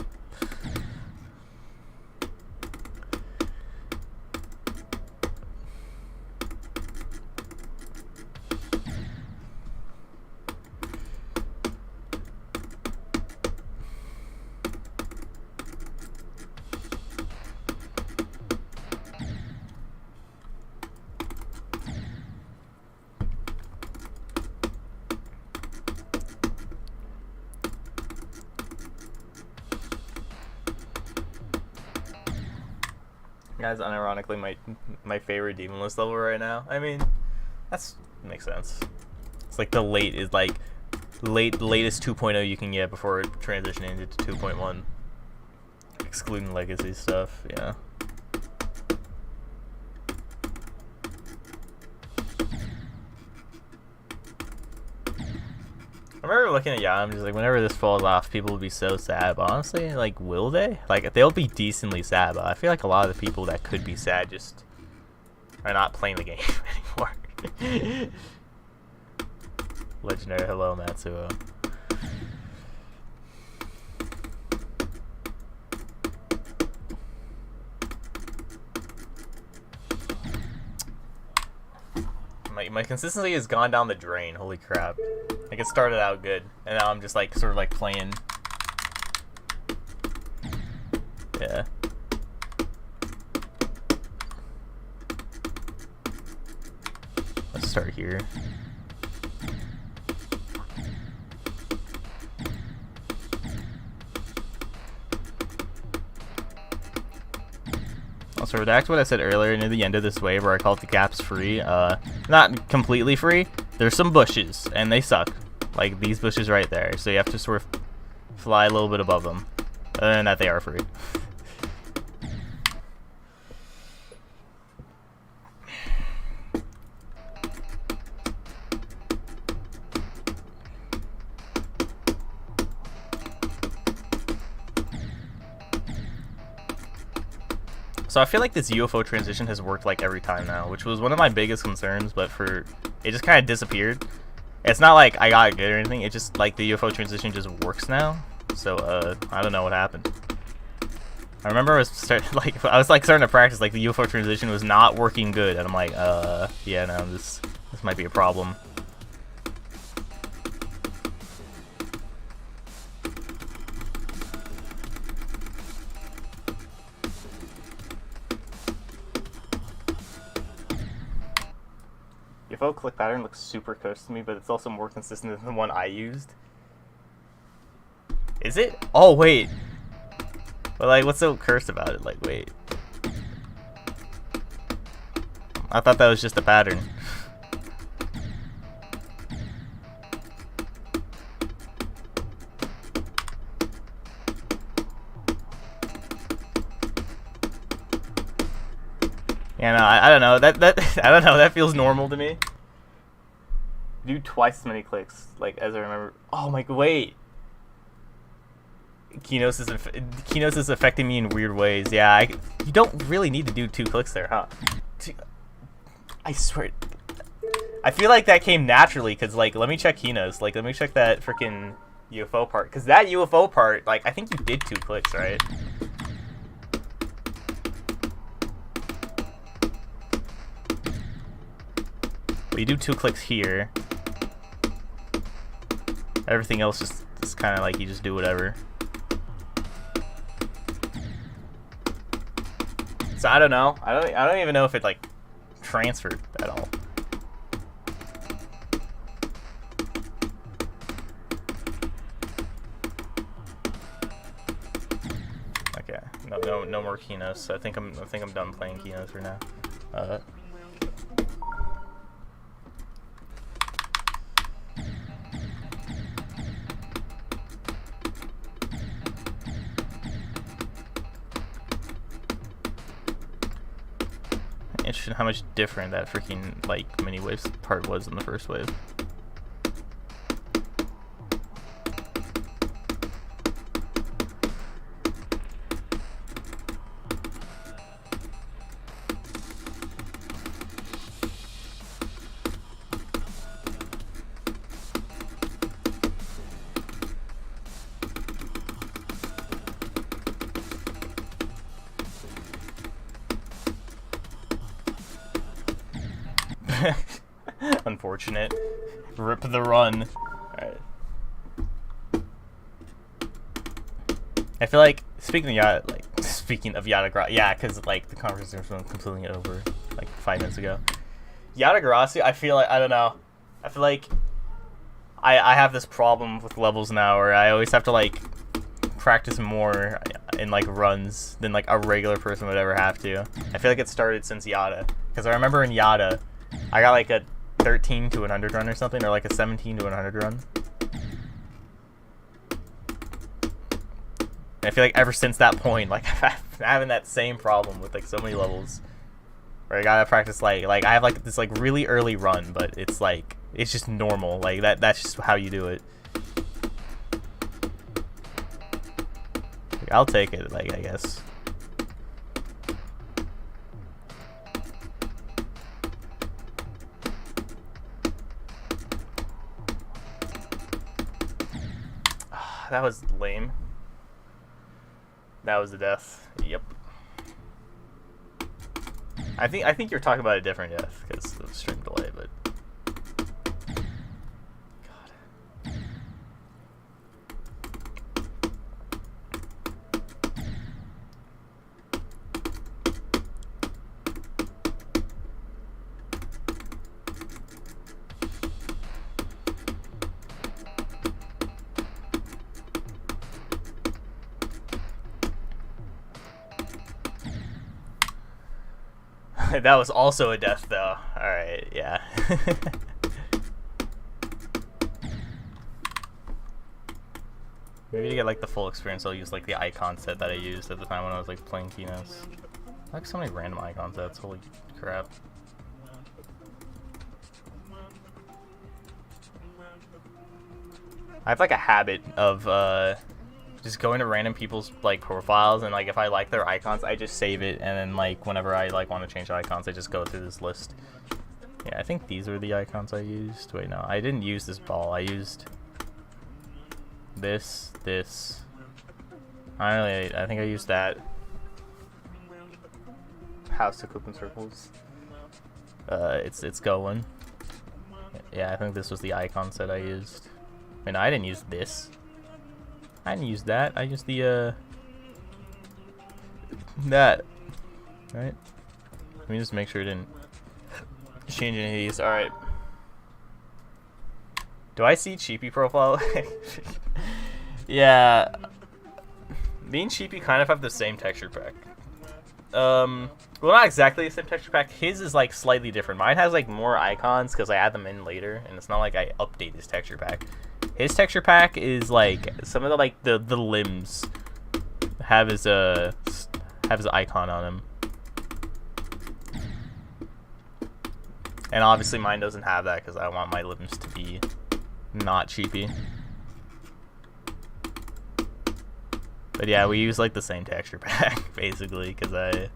That's unironically my favorite demonless level right now. I mean, that's makes sense. It's like the latest 2.0 you can get before transitioning into 2.1, excluding legacy stuff. Yeah. I remember looking at I'm just like, whenever this falls off, people will be so sad. But honestly, like, will they? Like, they'll be decently sad. But I feel like a lot of the people that could be sad just are not playing the game anymore. Legendary, hello, Matsuo. My consistency has gone down the drain. Holy crap. Like, it started out good, and now I'm just like sort of like playing. Yeah. Let's start here. Also, redact what I said earlier near the end of this wave where I called the gaps free. Not completely free. There's some bushes, and they suck. Like these bushes right there. So you have to sort of fly a little bit above them. Other than that, they are free. So I feel like this UFO transition has worked like every time now, which was one of my biggest concerns, but it just kind of disappeared. It's not like I got it good or anything, it just like the UFO transition just works now. So I don't know what happened. I remember I was starting to practice, like the UFO transition was not working good, and I'm like, yeah, no, this might be a problem. UFO click pattern looks super cursed to me, but it's also more consistent than the one I used. Is it? Oh, wait. But, like, what's so cursed about it? Like, wait. I thought that was just a pattern. Yeah, no, I don't know. I don't know. That feels normal to me. Do twice as many clicks, like as I remember. Oh my, wait. Kenos is affecting me in weird ways. Yeah, you don't really need to do 2 clicks there, huh? I swear. I feel like that came naturally, because, like, let me check Kenos. Like, let me check that freaking UFO part. Because that UFO part, like, I think you did 2 clicks, right? Well, you do 2 clicks here. Everything else is kind of like you just do whatever. So I don't know. I don't even know if it like transferred at all. Okay. No more Kenos. I think I'm done playing Kenos for now. Interesting how much different that freaking like mini waves part was in the first wave. Unfortunate. Rip the run. Alright. I feel like, speaking of Yatagracia, yeah, because like the conversation was completely over like 5 minutes ago. Yatagracia, I feel like, I don't know. I feel like I have this problem with levels now where I always have to like practice more in like runs than like a regular person would ever have to. I feel like it started since Yada, because I remember in Yada, I got like a 13 to 100 run or something, or like a 17 to 100 run. And I feel like ever since that point, like I'm having that same problem with like so many levels, where I gotta practice like I have like this like really early run, but it's like it's just normal, like that's just how you do it. Like, I'll take it, like I guess. That was lame. That was the death. Yep. I think you're talking about a different death because of stream delay, but God. That was also a death, though. Alright, yeah. Maybe to get like the full experience, I'll use like the icon set that I used at the time when I was like playing Kenos. Like so many random icon sets, holy crap. I have like a habit of just going to random people's like profiles, and like if I like their icons, I just save it, and then like whenever I like want to change icons, I just go through this list. Yeah, I think these were the icons I used. Wait, no, I didn't use this ball. I used this. I think I used that. House sakupen circles. It's going. Yeah, I think this was the icon set I used. Wait, no, I didn't use this. I didn't use that. I used the that. Right? Let me just make sure it didn't change any of these. All right. Do I see Cheapy profile? Yeah. Me and Cheapy kind of have the same texture pack. Well, not exactly the same texture pack. His is like slightly different. Mine has like more icons because I add them in later, and it's not like I update his texture pack. His texture pack is like some of the like the limbs have his icon on him, and obviously mine doesn't have that because I want my limbs to be not cheapy. But yeah, we use like the same texture pack basically because I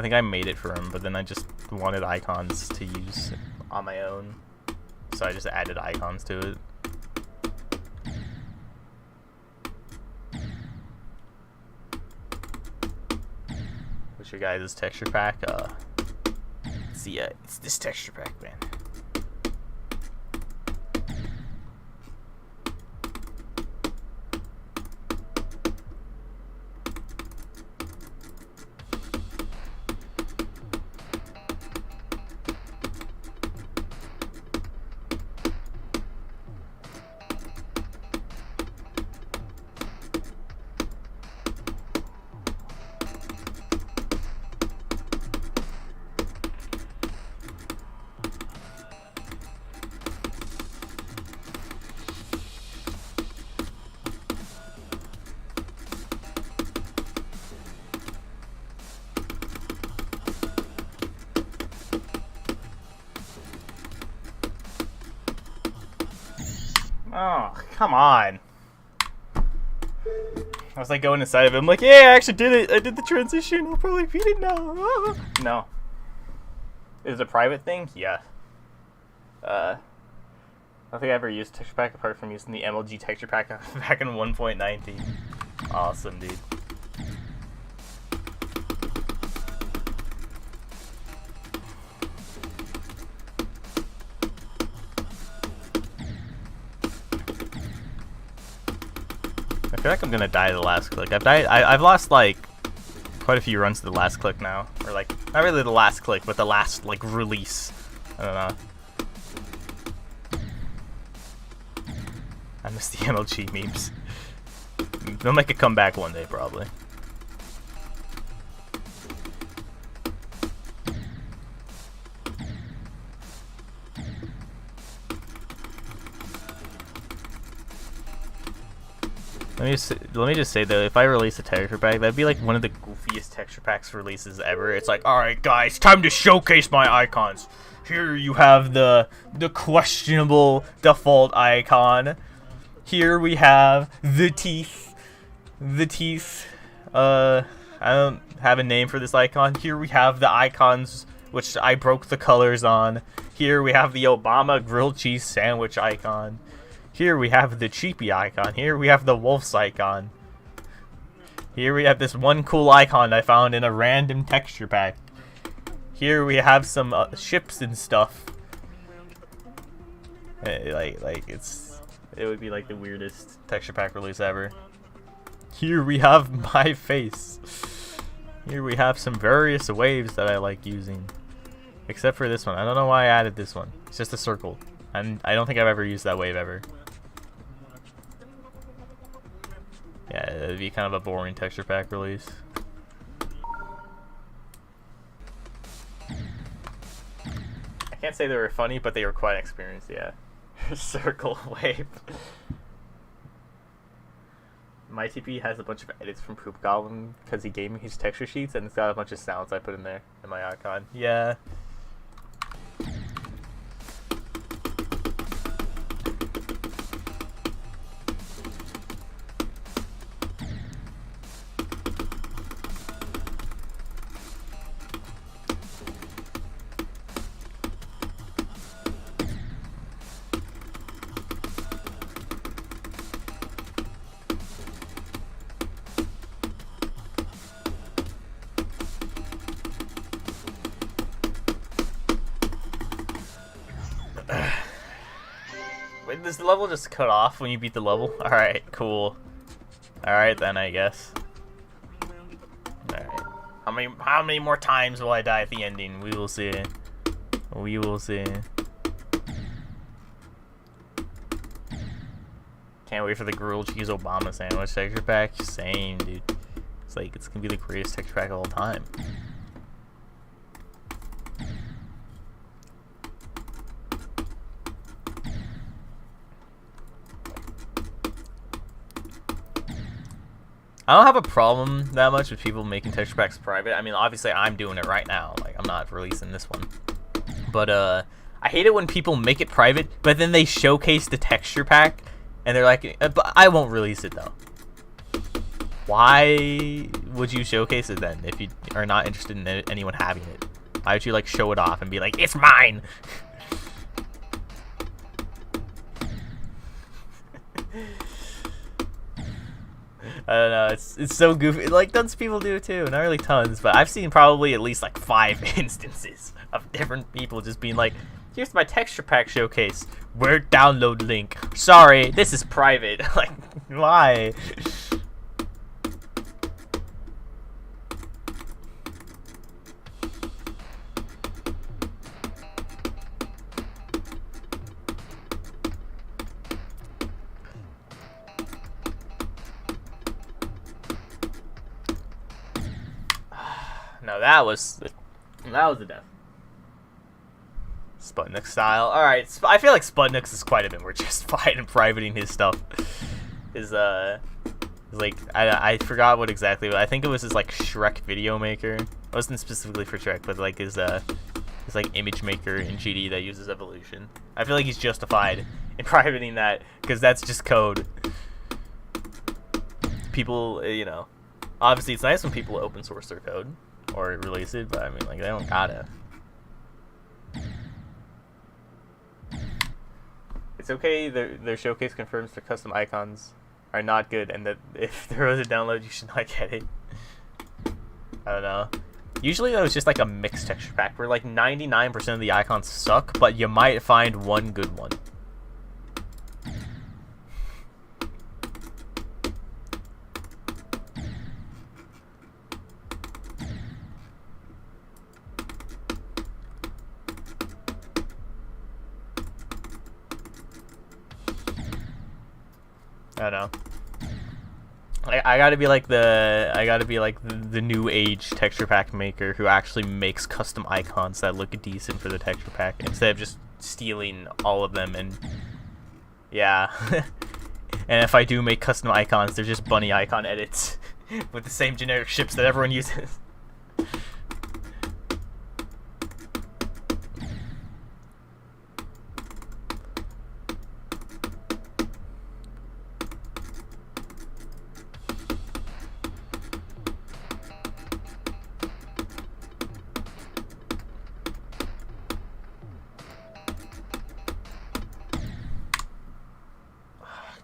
think I made it for him, but then I just wanted icons to use on my own. So I just added icons to it. What's your guys' texture pack? See, it's this texture pack, man. Oh, come on. I was like going inside of it. I'm like, yeah, I actually did it. I did the transition. I'll probably beat it now. No. Is it a private thing? Yeah. I don't think I ever used texture pack apart from using the MLG texture pack back in 1.19. Awesome, dude. I feel like I'm gonna die to the last click. I've lost like quite a few runs to the last click now, or like not really the last click, but the last like release. I don't know. I miss the MLG memes. They'll make a comeback one day, probably. Let me just say though, if I release a texture pack, that'd be like one of the goofiest texture packs releases ever. It's like, all right, guys, time to showcase my icons. Here you have the questionable default icon. Here we have the teeth. The teeth. I don't have a name for this icon. Here we have the icons, which I broke the colors on. Here we have the Obama grilled cheese sandwich icon. Here we have the cheapy icon. Here we have the wolf's icon. Here we have this one cool icon I found in a random texture pack. Here we have some ships and stuff. It would be like the weirdest texture pack release ever. Here we have my face. Here we have some various waves that I like using. Except for this one. I don't know why I added this one. It's just a circle. And I don't think I've ever used that wave ever. Yeah, it'd be kind of a boring texture pack release. I can't say they were funny, but they were quite experienced, yeah. Circle wave. My TP has a bunch of edits from Poop Goblin because he gave me his texture sheets, and it's got a bunch of sounds I put in there in my icon. Yeah. Wait, does the level just cut off when you beat the level? Alright, cool. Alright then, I guess. Alright. How many more times will I die at the ending? We will see. We will see. Can't wait for the grilled cheese Obama sandwich texture pack. Same, dude. It's like, it's gonna be the greatest texture pack of all time. I don't have a problem that much with people making texture packs private. I mean, obviously I'm doing it right now. Like, I'm not releasing this one. But I hate it when people make it private, but then they showcase the texture pack, and they're like, but I won't release it though. Why would you showcase it then if you are not interested in anyone having it? Why would you like show it off and be like, it's mine? I don't know, it's so goofy. Like, tons of people do it too, not really tons, but I've seen probably at least like 5 instances of different people just being like, here's my texture pack showcase. Where download link? Sorry, this is private. Like, why? No, that was the death. Sputnik style. Alright, I feel like Sputnik's is quite a bit more justified in privating his stuff. His, like, I forgot what exactly, but I think it was his, like, Shrek video maker. It wasn't specifically for Shrek, but, like, his like, image maker in GD that uses evolution. I feel like he's justified in privating that, because that's just code. People, you know, obviously it's nice when people open source their code or release it, but I mean, like, they don't gotta. It's okay, their showcase confirms their custom icons are not good, and that if there was a download, you should not get it. I don't know. Usually though, it's just like a mixed texture pack where like 99% of the icons suck, but you might find one good one. I don't know. I gotta be like the new age texture pack maker who actually makes custom icons that look decent for the texture pack instead of just stealing all of them. And yeah. And if I do make custom icons, they're just bunny icon edits with the same generic ships that everyone uses.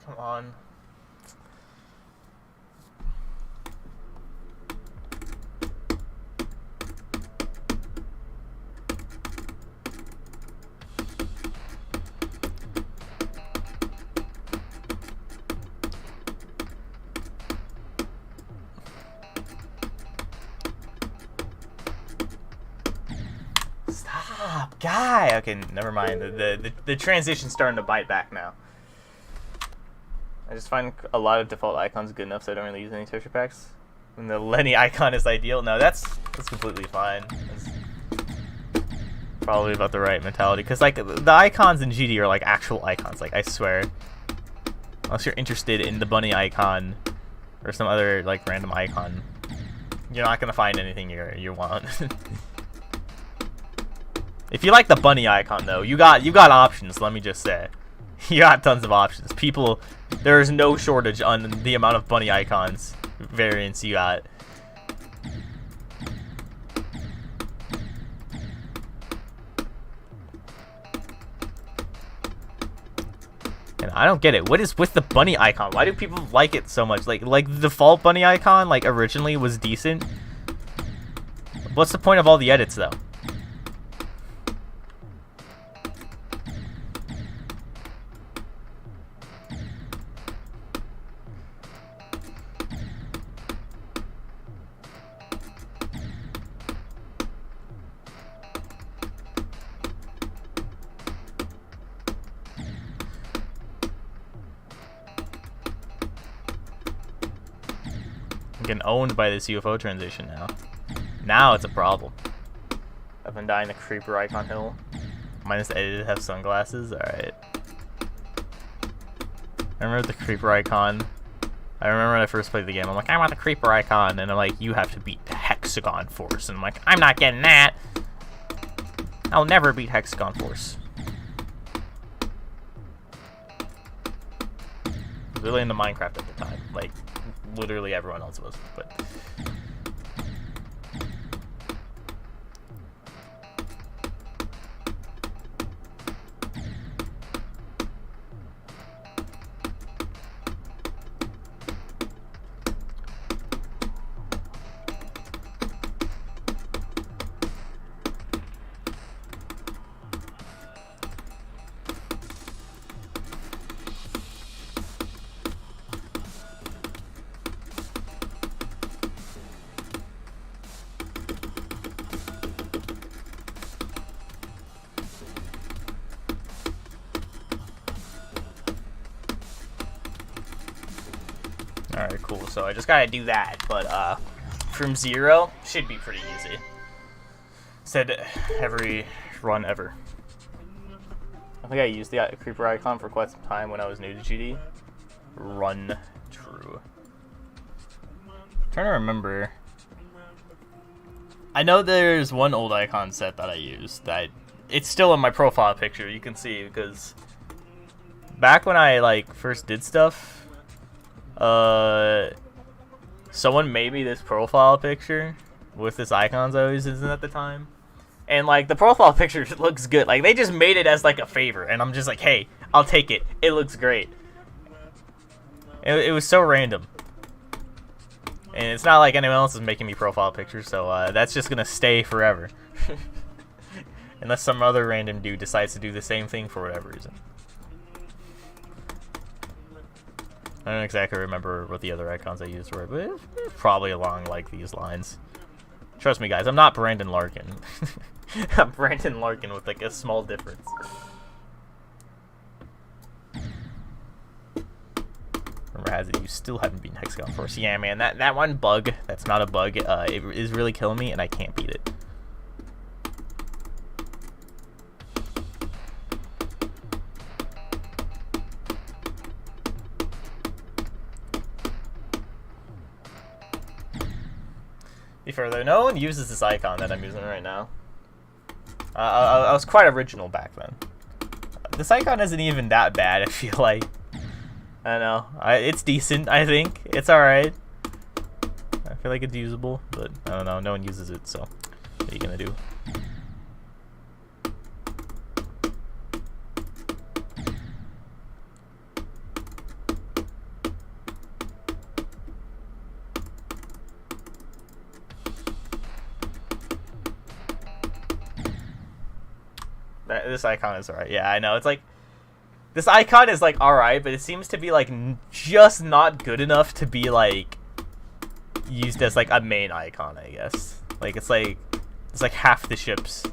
Come on. Stop, guy. Okay, never mind. The transition's starting to bite back now. I just find a lot of default icons good enough, so I don't really use any texture packs. And the Lenny icon is ideal. No, that's completely fine. That's probably about the right mentality, because like the icons in GD are like actual icons. Like I swear, unless you're interested in the bunny icon or some other like random icon, you're not gonna find anything you want. If you like the bunny icon though, you got options. Let me just say, you got tons of options. People. There is no shortage on the amount of bunny icons variants you got. And I don't get it. What is with the bunny icon? Why do people like it so much? Like the default bunny icon, like originally was decent. What's the point of all the edits though? Getting owned by this UFO transition now. Now it's a problem. I've been dying the creeper icon hill. Minus edited have sunglasses. Alright. I remember the creeper icon. I remember when I first played the game, I'm like, I want the creeper icon. And I'm like, you have to beat the hexagon force. And I'm like, I'm not getting that. I'll never beat hexagon force. Really into Minecraft at the time. Like, literally everyone else was, but alright, cool. So I just gotta do that, but from 0 should be pretty easy. Said every run ever. I think I used the creeper icon for quite some time when I was new to GD. Run true. Trying to remember. I know there's one old icon set that I used that it's still in my profile picture. You can see because back when I like first did stuff. Someone made me this profile picture with this icons I was using at the time, and like the profile picture looks good. Like they just made it as like a favor, and I'm just like, hey, I'll take it. It looks great. It was so random, and it's not like anyone else is making me profile pictures, so that's just gonna stay forever, unless some other random dude decides to do the same thing for whatever reason. I don't exactly remember what the other icons I used were, but it's probably along like these lines. Trust me, guys, I'm not Brandon Larkin. I'm Brandon Larkin with like a small difference. has it, you still haven't beaten Hexagon Force. Yeah, man, that one bug, that's not a bug, it is really killing me, and I can't beat it. Be fair though, no one uses this icon that I'm using right now. I was quite original back then. This icon isn't even that bad, I feel like. I don't know. It's decent, I think. It's alright. I feel like it's usable, but I don't know. No one uses it, so what are you gonna do? This icon is alright. Yeah, I know. It's like, this icon is like alright, but it seems to be like just not good enough to be like used as like a main icon, I guess. Like it's like half the ships.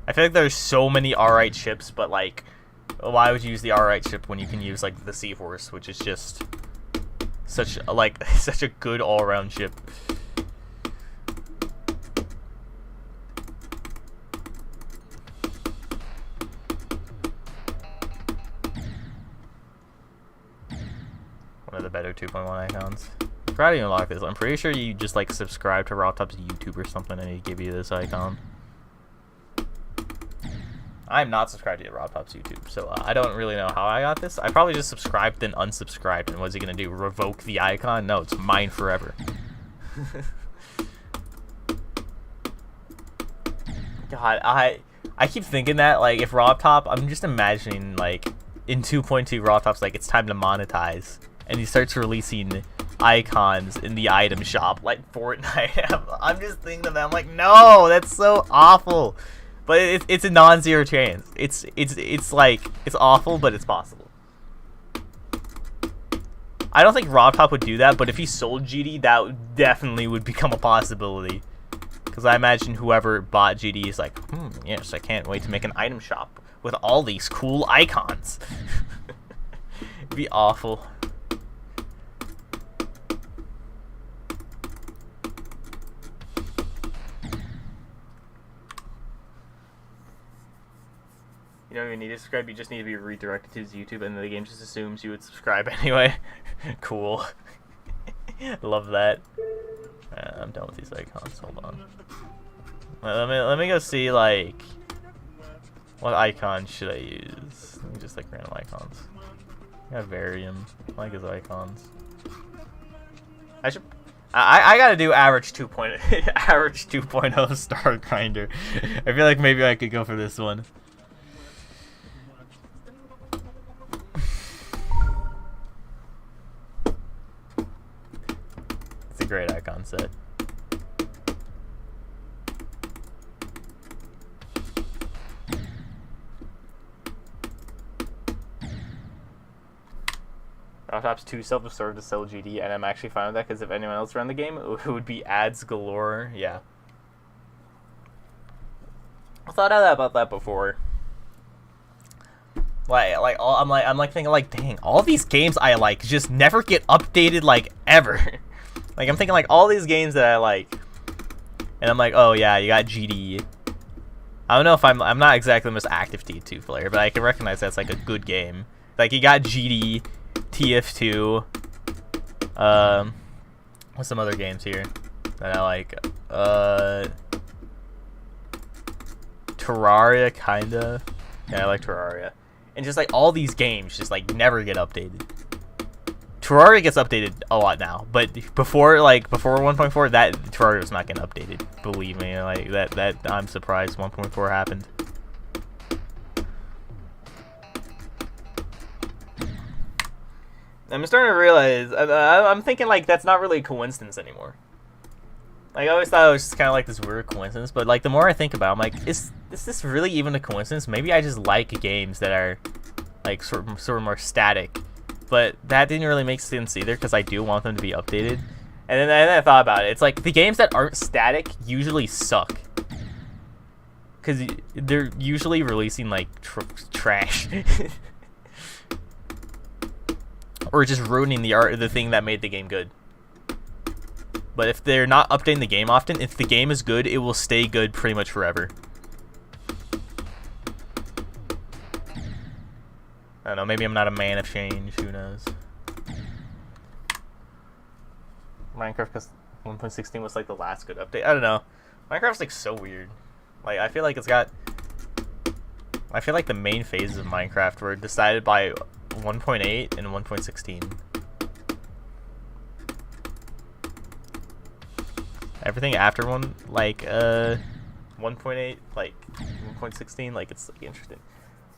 I feel like there's so many alright ships, but like, why would you use the alright ship when you can use like the Seahorse, which is just such a good all-around ship. One of the better 2.1 icons. I forgot to unlock this. I'm pretty sure you just like subscribe to RobTop's YouTube or something and it give you this icon. I'm not subscribed to RobTop's YouTube, so I don't really know how I got this. I probably just subscribed then unsubscribed, and what's he gonna do? Revoke the icon? No, it's mine forever. God, I keep thinking that, like, if RobTop, I'm just imagining, like, in 2.2 RobTop's like, it's time to monetize, and he starts releasing icons in the item shop, like Fortnite. I'm just thinking of that. I'm like, no, that's so awful. But it's a non-zero chance. It's like, it's awful, but it's possible. I don't think RobTop would do that, but if he sold GD, that definitely would become a possibility. Because I imagine whoever bought GD is like, yes, I can't wait to make an item shop with all these cool icons. It'd be awful. You don't even need to subscribe, you just need to be redirected to his YouTube, and the game just assumes you would subscribe anyway. Cool. Love that. I'm done with these icons, hold on. Let me go see, like, what icon should I use? Let me just, like, random icons. I gotta vary him. I like his icons. I gotta do average 2.0 average 2.0 star grinder. I feel like maybe I could go for this one. It's a great icon set. RobTop's too self-absorbed to sell GD, and I'm actually fine with that, because if anyone else ran the game, it would be ads galore. Yeah. I thought about that before. I'm thinking, like, dang, all these games I like just never get updated, like, ever. Like, I'm thinking, like, all these games that I like, and I'm like, oh yeah, you got GD. I don't know if I'm not exactly the most active T2 player, but I can recognize that's like a good game. Like, you got GD, TF2, what's some other games here that I like? Terraria, kinda. Yeah, I like Terraria. And just like all these games just like never get updated. Terraria gets updated a lot now, but before 1.4, that Terraria was not getting updated. Believe me, like that I'm surprised 1.4 happened. I'm starting to realize, I'm thinking, like, that's not really a coincidence anymore. Like, I always thought it was just kind of like this weird coincidence, but, like, the more I think about it, I'm like, is this really even a coincidence? Maybe I just like games that are, like, sort of more static. But that didn't really make sense either, because I do want them to be updated. And then I thought about it. It's like, the games that aren't static usually suck. Because they're usually releasing, like, trash. or just ruining the thing that made the game good. But if they're not updating the game often, if the game is good, it will stay good pretty much forever. I don't know, maybe I'm not a man of change, who knows. Minecraft, because 1.16 was like the last good update. I don't know. Minecraft's like so weird. Like, I feel like the main phases of Minecraft were decided by 1.8 and 1.16. Everything after 1.8, like 1.16, like it's like interesting.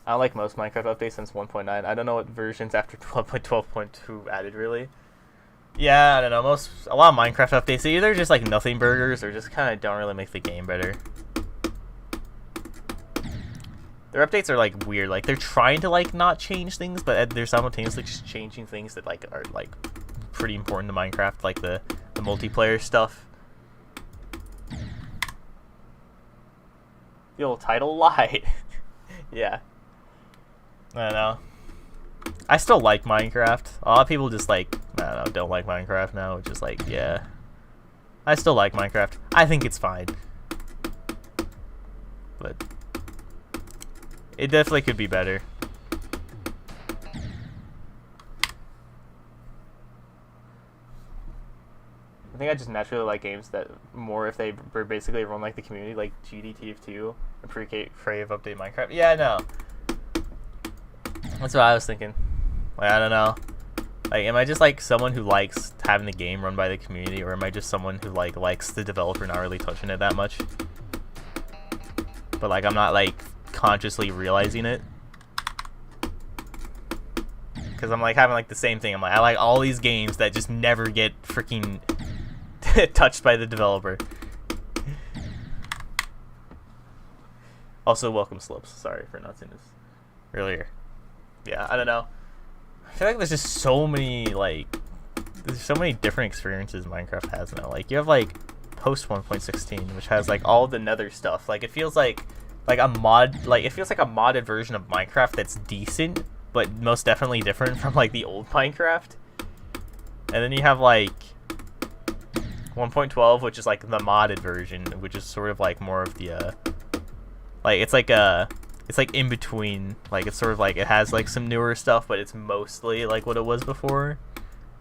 I don't like most Minecraft updates since 1.9. I don't know what versions after 12.2 added really. Yeah, I don't know. A lot of Minecraft updates either just like nothing burgers or just kind of don't really make the game better. Their updates are like weird. Like they're trying to like not change things, but they're simultaneously just changing things that like are like pretty important to Minecraft, like the multiplayer stuff. The old title lied. Yeah. I don't know. I still like Minecraft. A lot of people just like, I don't know, don't like Minecraft now. Which is like, yeah. I still like Minecraft. I think it's fine. But it definitely could be better. I think I just naturally like games that more if they were basically run like the community, like GDTF2 and Crave Update Minecraft. Yeah, I know. That's what I was thinking. Like, I don't know. Like, am I just like someone who likes having the game run by the community, or am I just someone who like likes the developer not really touching it that much? But like, I'm not like consciously realizing it. Because I'm like having like the same thing. I'm like, I like all these games that just never get freaking touched by the developer. Also, welcome Slopes. Sorry for not saying this earlier. Yeah, I don't know. I feel like there's just so many there's so many different experiences Minecraft has now. Like you have like post 1.16, which has like all the Nether stuff. Like it feels like a mod. Like it feels like a modded version of Minecraft that's decent, but most definitely different from like the old Minecraft. And then you have like 1.12, which is like the modded version, which is sort of like more of the like it's like in between. Like it's sort of like it has like some newer stuff, but it's mostly like what it was before.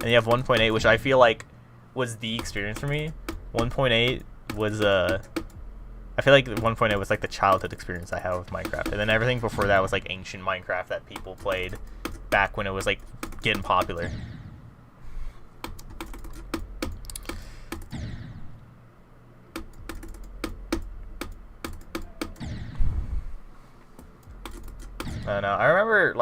And you have 1.8, which I feel like was the experience for me. 1.8 was I feel like 1.8 was like the childhood experience I had with Minecraft, and then everything before that was like ancient Minecraft that people played back when it was like getting popular. I don't know. I remember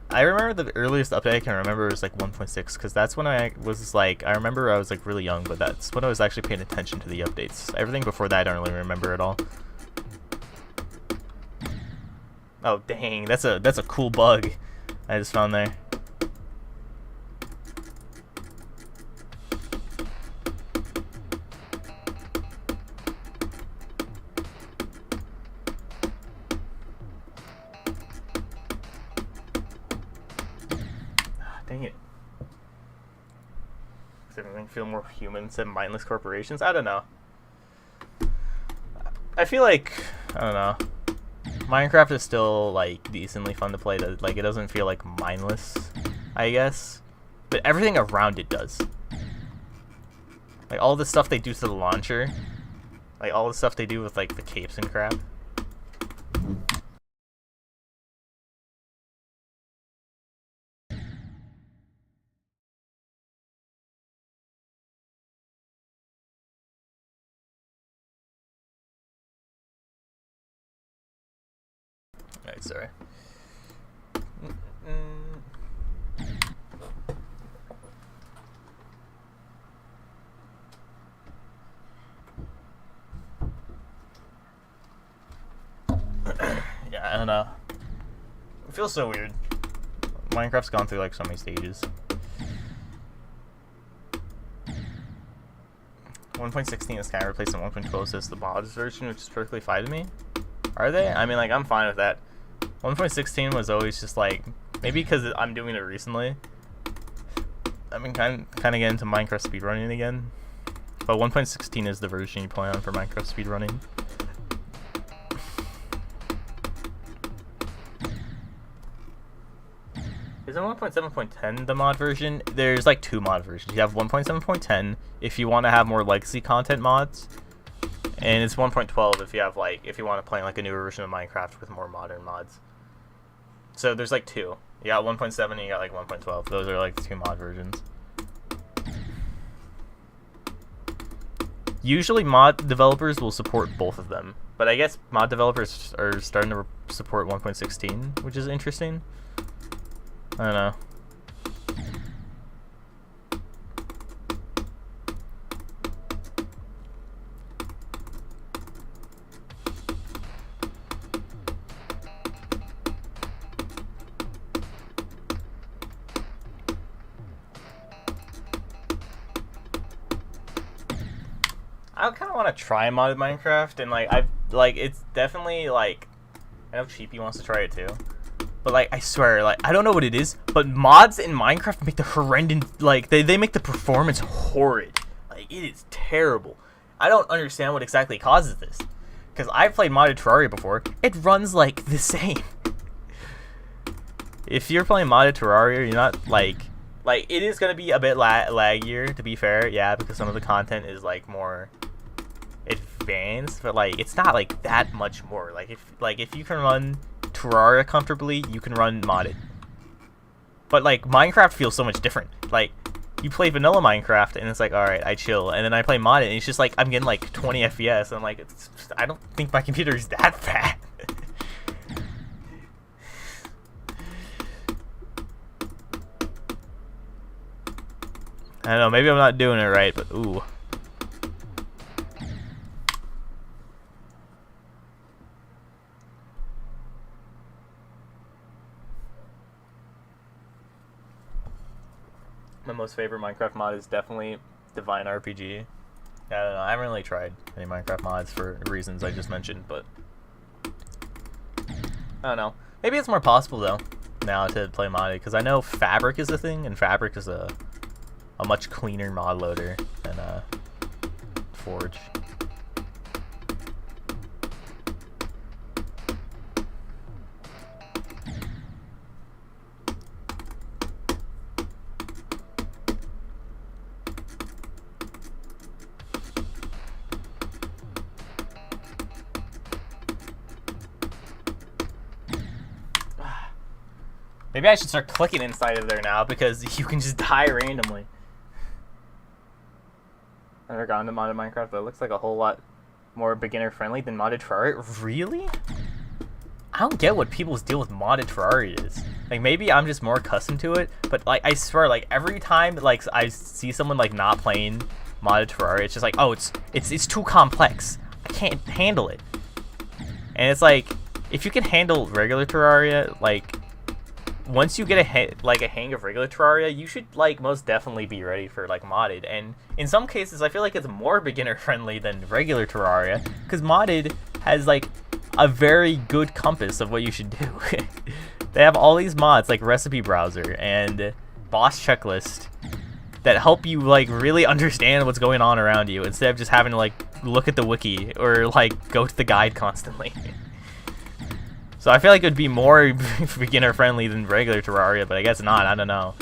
I remember the earliest update I can remember was like 1.6, because that's when I was like, I remember I was like really young, but that's when I was actually paying attention to the updates. Everything before that I don't really remember at all. Oh dang, that's a cool bug I just found there. Dang it. Does everything feel more human than mindless corporations? I don't know. I feel like, I don't know. Minecraft is still like decently fun to play. Like it doesn't feel like mindless, I guess. But everything around it does. Like all the stuff they do to the launcher. Like all the stuff they do with like the capes and crap. Alright, sorry. Yeah, I don't know. It feels so weird. Minecraft's gone through like so many stages. 1.16 is kind of replacing 1.12 as the mods version, which is perfectly fine to me. Are they? I mean, like, I'm fine with that. 1.16 was always just like, maybe because I'm doing it recently, I've been kind of getting into Minecraft speedrunning again. But 1.16 is the version you play on for Minecraft speedrunning. Isn't 1.7.10 the mod version? There's like 2 mod versions. You have 1.7.10 if you want to have more legacy content mods, and it's 1.12 if you have if you want to play like a newer version of Minecraft with more modern mods. So there's like 2. You got 1.7 and you got like 1.12. Those are like the 2 mod versions. Usually mod developers will support both of them, but I guess mod developers are starting to support 1.16, which is interesting. I don't know. I kind of want to try modded Minecraft, and it's definitely I know Cheapy wants to try it too. But I swear, I don't know what it is, but mods in Minecraft make the horrendous, they make the performance horrid. It is terrible. I don't understand what exactly causes this. Because I've played modded Terraria before, it runs the same. If you're playing modded Terraria, you're not it is gonna be a bit laggier, to be fair, yeah, because some of the content is more advanced, but it's not that much more. If you can run Terraria comfortably, you can run modded. But Minecraft feels so much different. You play vanilla Minecraft and it's alright, I chill, and then I play modded and it's just I'm getting 20 FPS and I'm I don't think my computer is that fat. I don't know, maybe I'm not doing it right, but ooh. My most favorite Minecraft mod is definitely Divine RPG. I don't know, I haven't really tried any Minecraft mods for reasons I just mentioned, but I don't know. Maybe it's more possible though now to play modded, because I know Fabric is a thing, and Fabric is a much cleaner mod loader than Forge. Maybe I should start clicking inside of there now, because you can just die randomly. I've never gone to modded Minecraft, but it looks like a whole lot more beginner friendly than modded Terraria. Really? I don't get what people's deal with modded Terraria is. Maybe I'm just more accustomed to it, but I swear, every time I see someone not playing modded Terraria, it's just oh, it's too complex. I can't handle it. And it's if you can handle regular Terraria, once you get a hang of regular Terraria, you should most definitely be ready for modded. And in some cases, I feel it's more beginner friendly than regular Terraria, because modded has a very good compass of what you should do. They have all these mods recipe browser and boss checklist that help you really understand what's going on around you, instead of just having to look at the wiki or go to the guide constantly. So I feel it would be more beginner friendly than regular Terraria, but I guess not. I don't know.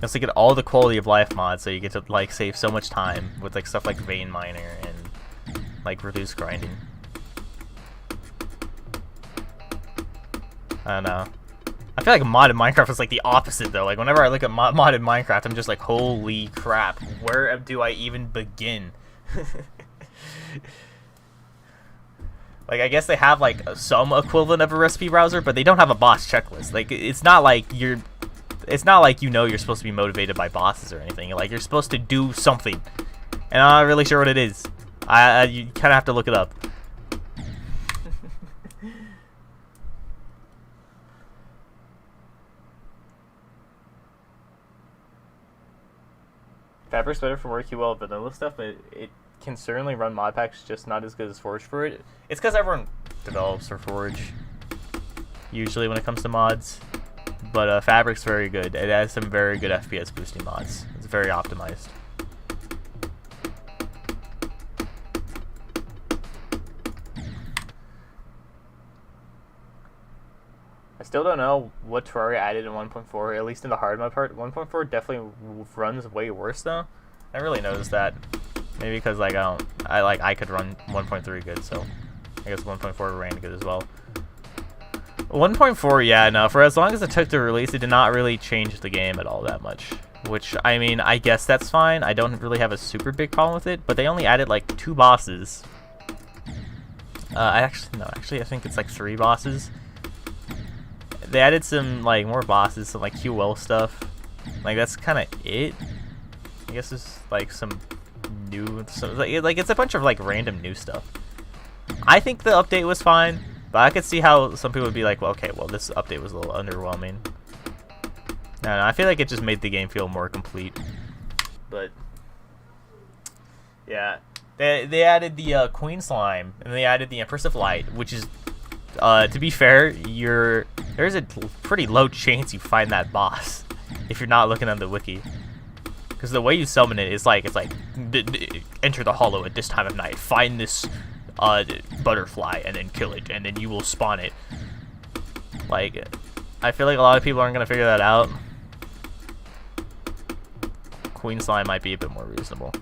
Let's get all the quality of life mods, so you get to save so much time with stuff like vein miner and reduce grinding. I don't know. I feel modded Minecraft is the opposite though. Whenever I look at modded Minecraft, I'm just holy crap, where do I even begin? I guess they have some equivalent of a recipe browser, but they don't have a boss checklist. It's not it's not you're supposed to be motivated by bosses or anything. You're supposed to do something, and I'm not really sure what it is. You kind of have to look it up. Fabric's better for working well with vanilla stuff, but it can certainly run mod packs, just not as good as Forge for it. It's because everyone develops for Forge. usually when it comes to mods. But Fabric's very good. It has some very good FPS boosting mods. It's very optimized. I still don't know what Terraria added in 1.4, at least in the hard mode part. 1.4 definitely runs way worse though. I really noticed that. Maybe because like I could run 1.3 good, so I guess 1.4 ran good as well. 1.4, yeah, no, for as long as it took to release, it did not really change the game at all that much. Which, I mean, I guess that's fine. I don't really have a super big problem with it, but they only added like 2 bosses. Actually, I think it's like 3 bosses. They added some like more bosses, some like QL stuff. Like that's kind of it. I guess it's like some new, like it's a bunch of like random new stuff. I think the update was fine, but I could see how some people would be like, well, okay, well this update was a little underwhelming. No, I feel like it just made the game feel more complete. But yeah, they added the Queen Slime, and they added the Empress of Light, which is, to be fair, there's a pretty low chance you find that boss if you're not looking on the wiki. Because the way you summon it is like, enter the hollow at this time of night, find this butterfly, and then kill it, and then you will spawn it. Like, I feel like a lot of people aren't going to figure that out. Queen Slime might be a bit more reasonable.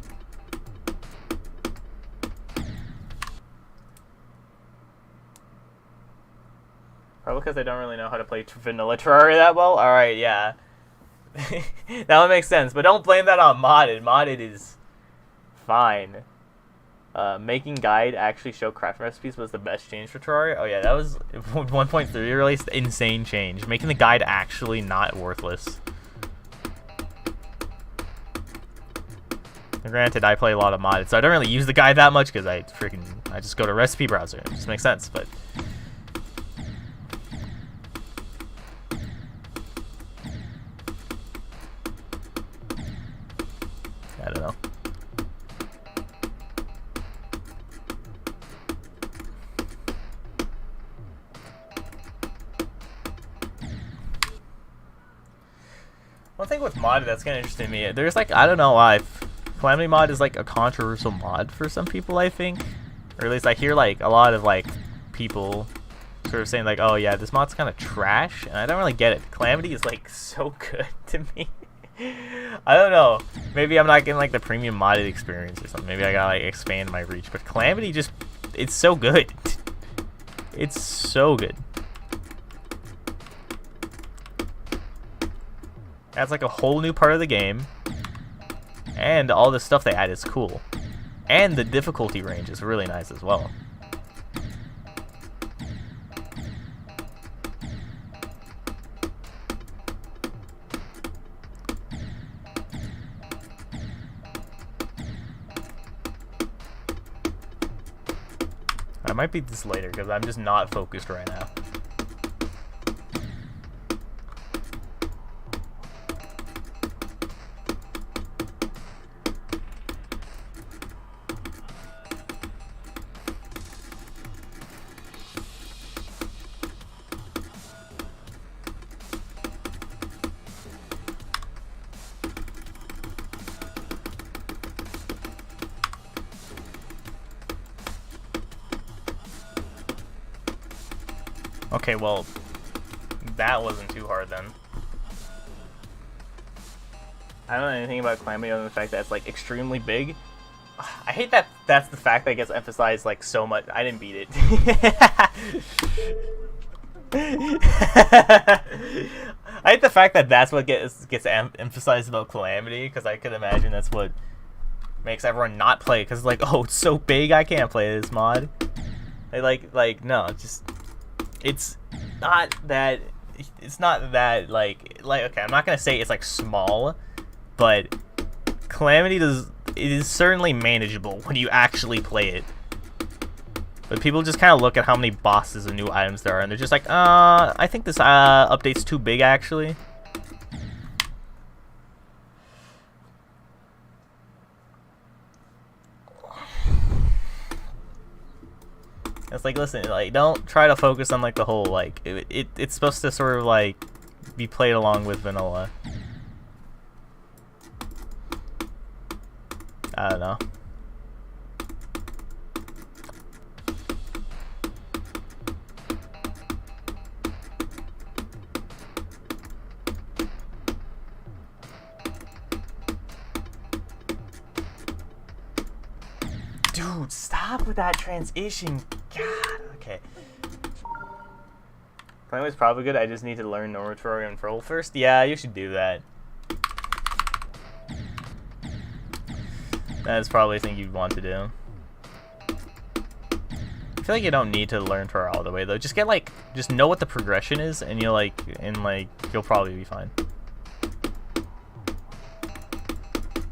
Probably because I don't really know how to play vanilla Terraria that well. Alright, yeah. That would make sense, but don't blame that on modded. Modded is fine. Making guide actually show crafting recipes was the best change for Terraria. Oh yeah, that was 1.3 released. Insane change. Making the guide actually not worthless. And granted, I play a lot of modded, so I don't really use the guide that much because I just go to recipe browser. It just makes sense, but I don't know. One thing with modded that's kind of interesting to me, there's like, I don't know why, Calamity mod is like a controversial mod for some people, I think. Or at least I hear like a lot of like people sort of saying like, oh yeah, this mod's kind of trash, and I don't really get it. Calamity is like so good to me. I don't know. Maybe I'm not getting like the premium modded experience or something. Maybe I gotta like expand my reach. But Calamity just, it's so good. It's so good. That's like a whole new part of the game. And all the stuff they add is cool. And the difficulty range is really nice as well. I might beat this later because I'm just not focused right now. Okay, well, that wasn't too hard then. I don't know anything about Calamity other than the fact that it's like extremely big. I hate that that's the fact that gets emphasized like so much. I didn't beat it. I hate the fact that that's what gets emphasized about Calamity, because I could imagine that's what makes everyone not play, because it's like, oh, it's so big I can't play this mod. No, just, it's not that like okay, I'm not gonna say it's like small, but Calamity it is certainly manageable when you actually play it. But people just kind of look at how many bosses and new items there are, and they're just like, I think this update's too big actually. It's like, listen, like, don't try to focus on like the whole like it's supposed to sort of like be played along with vanilla. I don't know. Dude, stop with that transition. God, okay. Playing was probably good. I just need to learn normal Terraria and Troll first. Yeah, you should do that. That's probably a thing you'd want to do. I feel like you don't need to learn Terraria all the way though. Just get like, just know what the progression is, and you'll you'll probably be fine.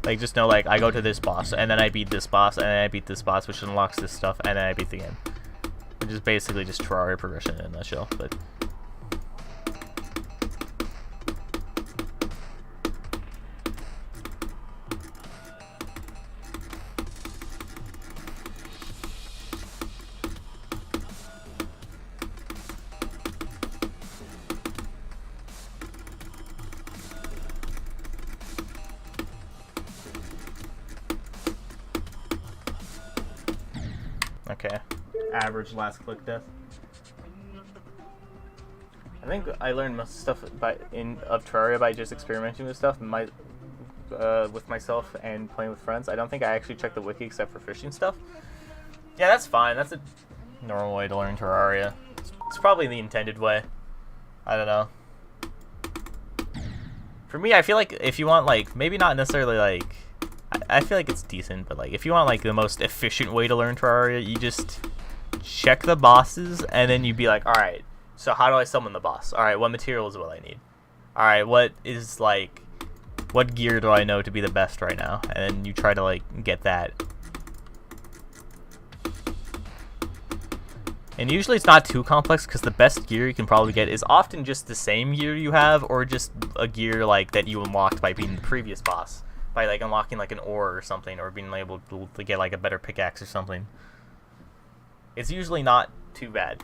Like, just know, like, I go to this boss, and then I beat this boss, and then I beat this boss, which unlocks this stuff, and then I beat the game. Which is basically just Terraria progression in a nutshell, but... Okay. Average last click death. I think I learned most stuff of Terraria by just experimenting with stuff with myself and playing with friends. I don't think I actually checked the wiki except for fishing stuff. Yeah, that's fine. That's a normal way to learn Terraria. It's probably the intended way. I don't know. For me, I feel like if you want, like, maybe not necessarily, like... I feel like it's decent, but like if you want like the most efficient way to learn Terraria, you just check the bosses and then you'd be like, all right, so how do I summon the boss? All right, what materials will I need? All right, what gear do I know to be the best right now? And then you try to like get that. And usually it's not too complex because the best gear you can probably get is often just the same gear you have, or just a gear like that you unlocked by beating the previous boss. By like unlocking like an ore or something, or being able to get like a better pickaxe or something. It's usually not too bad.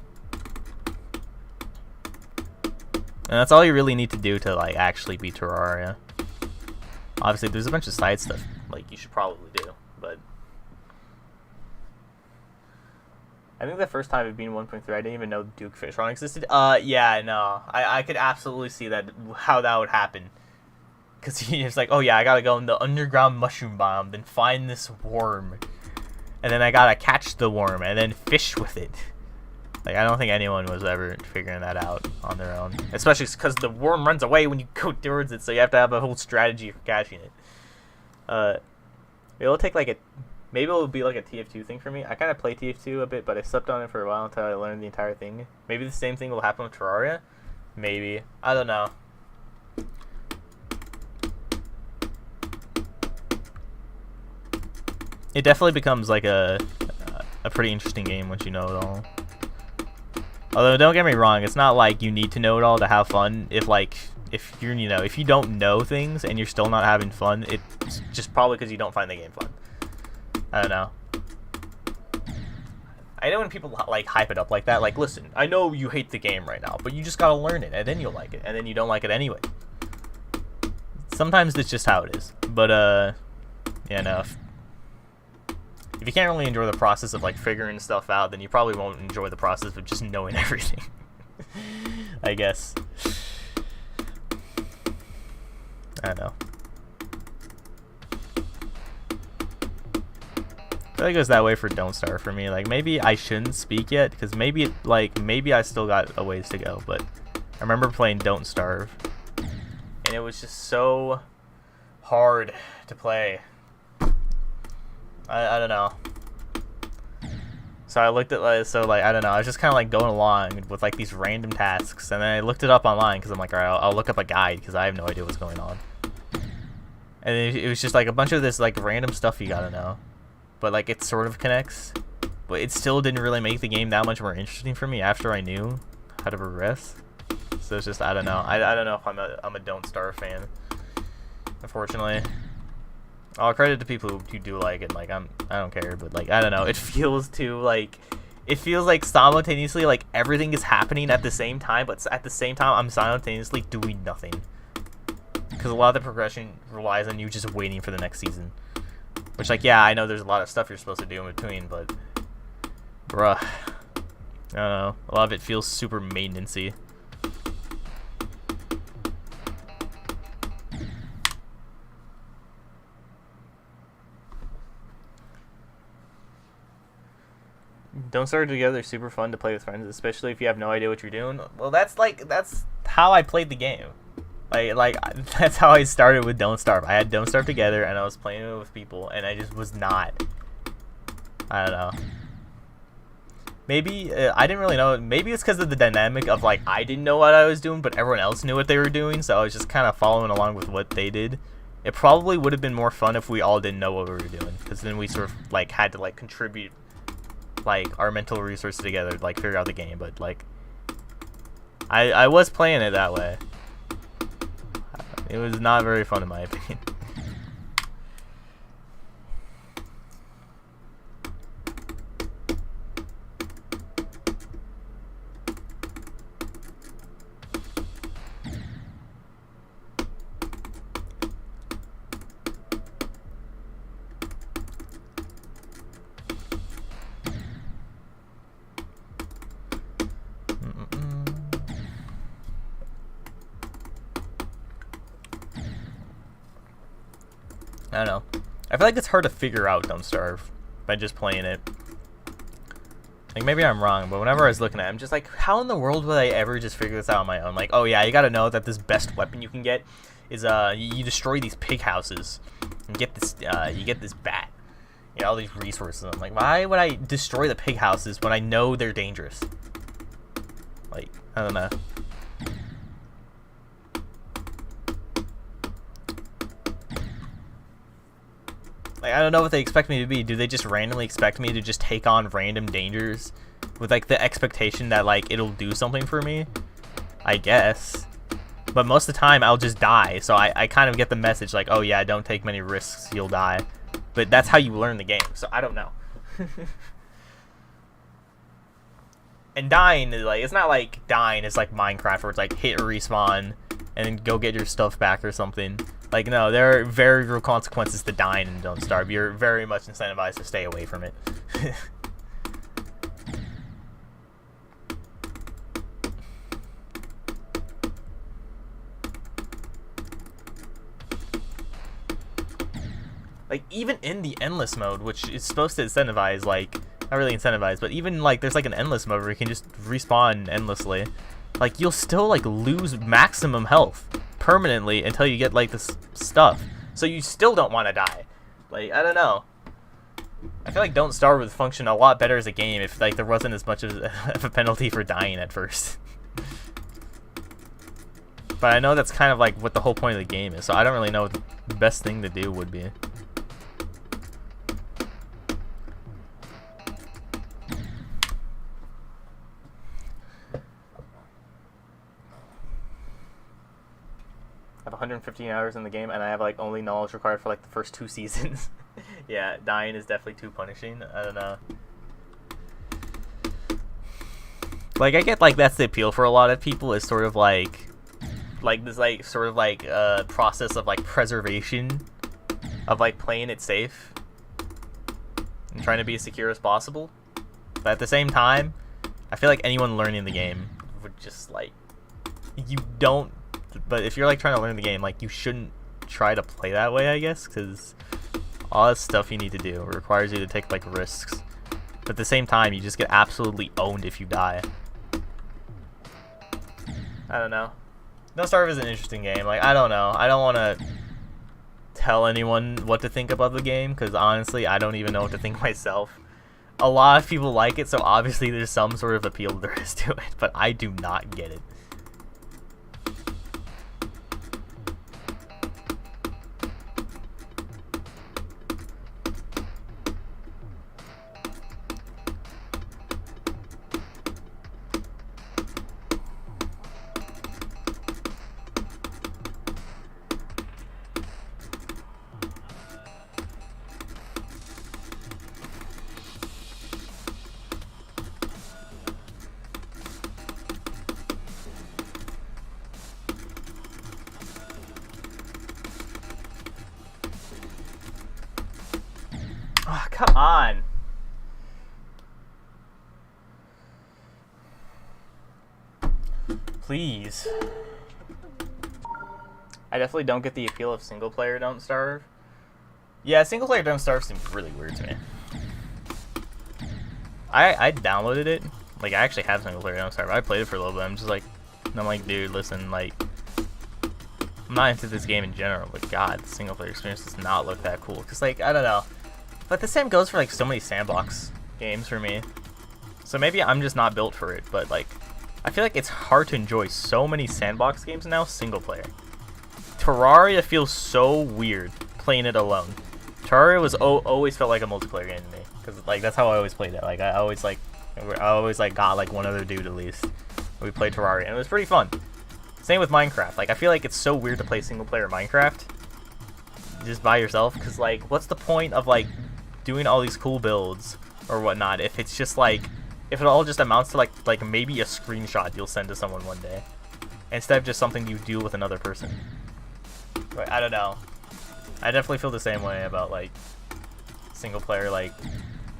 And that's all you really need to do to like actually beat Terraria. Obviously there's a bunch of side stuff like you should probably do, but I think the first time it being 1.3 I didn't even know Duke Fishron existed. Yeah, no. I could absolutely see that how that would happen. Because he's like, oh yeah, I gotta go in the underground mushroom biome, then find this worm. And then I gotta catch the worm, and then fish with it. Like, I don't think anyone was ever figuring that out on their own. Especially because the worm runs away when you go towards it, so you have to have a whole strategy for catching it. It'll take like a... Maybe it'll be like a TF2 thing for me. I kind of play TF2 a bit, but I slept on it for a while until I learned the entire thing. Maybe the same thing will happen with Terraria? Maybe. I don't know. It definitely becomes like a pretty interesting game once you know it all. Although don't get me wrong, it's not like you need to know it all to have fun. If you're if you don't know things and you're still not having fun, it's just probably because you don't find the game fun. I don't know. I know when people like hype it up like that, like, listen, I know you hate the game right now, but you just gotta learn it and then you'll like it, and then you don't like it anyway. Sometimes it's just how it is. But yeah, no. If you can't really enjoy the process of like figuring stuff out, then you probably won't enjoy the process of just knowing everything. I guess. I don't know. I feel like it goes that way for Don't Starve for me. Like, maybe I shouldn't speak yet, because maybe I still got a ways to go, but I remember playing Don't Starve, and it was just so hard to play. I don't know. So I looked at I don't know. I was just kind of like going along with like these random tasks, and then I looked it up online because I'm like, all right, I'll look up a guide because I have no idea what's going on. And it was just like a bunch of this like random stuff you gotta know, but like it sort of connects, but it still didn't really make the game that much more interesting for me after I knew how to progress. So it's just, I don't know. I don't know if I'm a Don't Starve fan, unfortunately. All credit to people who do like it. Like I don't care, but like I don't know. It feels too like it feels like simultaneously like everything is happening at the same time, but at the same time I'm simultaneously doing nothing. Because a lot of the progression relies on you just waiting for the next season. Which, like, yeah, I know there's a lot of stuff you're supposed to do in between, but bruh, I don't know. A lot of it feels super maintenance-y. Don't Starve Together is super fun to play with friends, especially if you have no idea what you're doing. Well, that's how I played the game. Like that's how I started with Don't Starve. I had Don't Starve Together, and I was playing it with people, and I just was not. I don't know. Maybe I didn't really know. Maybe it's because of the dynamic of like I didn't know what I was doing, but everyone else knew what they were doing, so I was just kind of following along with what they did. It probably would have been more fun if we all didn't know what we were doing, because then we sort of like had to like contribute like our mental resources together to like figure out the game. But like I was playing it that way. It was not very fun in my opinion. I don't know. I feel like it's hard to figure out Don't Starve by just playing it. Like, maybe I'm wrong, but whenever I was looking at it, I'm just like, how in the world would I ever just figure this out on my own? Like, oh yeah, you gotta know that this best weapon you can get is, you destroy these pig houses and get this, you get this bat. You know, all these resources. I'm like, why would I destroy the pig houses when I know they're dangerous? Like, I don't know. Like, I don't know what they expect me to be. Do they just randomly expect me to just take on random dangers with, like, the expectation that, like, it'll do something for me? I guess. But most of the time, I'll just die. So I kind of get the message, like, oh, yeah, don't take many risks, you'll die. But that's how you learn the game, so I don't know. And dying is, like, it's not like dying is like Minecraft where it's, like, hit respawn and then go get your stuff back or something. Like, no, there are very real consequences to dying in Don't Starve. You're very much incentivized to stay away from it. Like, even in the endless mode, which is supposed to incentivize, like, not really incentivize, but even, like, there's, like, an endless mode where you can just respawn endlessly. Like, you'll still, like, lose maximum health permanently until you get, like, this stuff. So you still don't want to die. Like, I don't know. I feel like Don't Starve would function a lot better as a game if, like, there wasn't as much of a penalty for dying at first. But I know that's kind of, like, what the whole point of the game is, so I don't really know what the best thing to do would be. I have 115 hours in the game, and I have, like, only knowledge required for, like, the first 2 seasons. Yeah, dying is definitely too punishing. I don't know. Like, I get, like, that's the appeal for a lot of people, is sort of, like this, like, sort of, like, process of, like, preservation of, like, playing it safe and trying to be as secure as possible. But at the same time, I feel like anyone learning the game would just, like, you don't. But if you're, like, trying to learn the game, like, you shouldn't try to play that way, I guess, because all that stuff you need to do requires you to take, like, risks. But at the same time, you just get absolutely owned if you die. I don't know. Don't Starve is an interesting game. Like, I don't know. I don't want to tell anyone what to think about the game, because honestly, I don't even know what to think myself. A lot of people like it, so obviously there's some sort of appeal there is to it, but I do not get it. Oh, come on. Please. I definitely don't get the appeal of single player Don't Starve. Yeah, single player Don't Starve seems really weird to me. I downloaded it. Like, I actually have single player Don't Starve. I played it for a little bit. I'm like, dude, listen, like, I'm not into this game in general, but God, the single player experience does not look that cool. Cause like, I don't know. But the same goes for like so many sandbox games for me. So maybe I'm just not built for it, but like, I feel like it's hard to enjoy so many sandbox games now single player. Terraria feels so weird playing it alone. Terraria was always felt like a multiplayer game to me, cause like that's how I always played it. Like I always got like one other dude at least. We played Terraria and it was pretty fun. Same with Minecraft. Like I feel like it's so weird to play single player Minecraft just by yourself, cause like what's the point of like doing all these cool builds or whatnot if it's just like if it all just amounts to like maybe a screenshot you'll send to someone one day instead of just something you do with another person. But I don't know. I definitely feel the same way about like single player like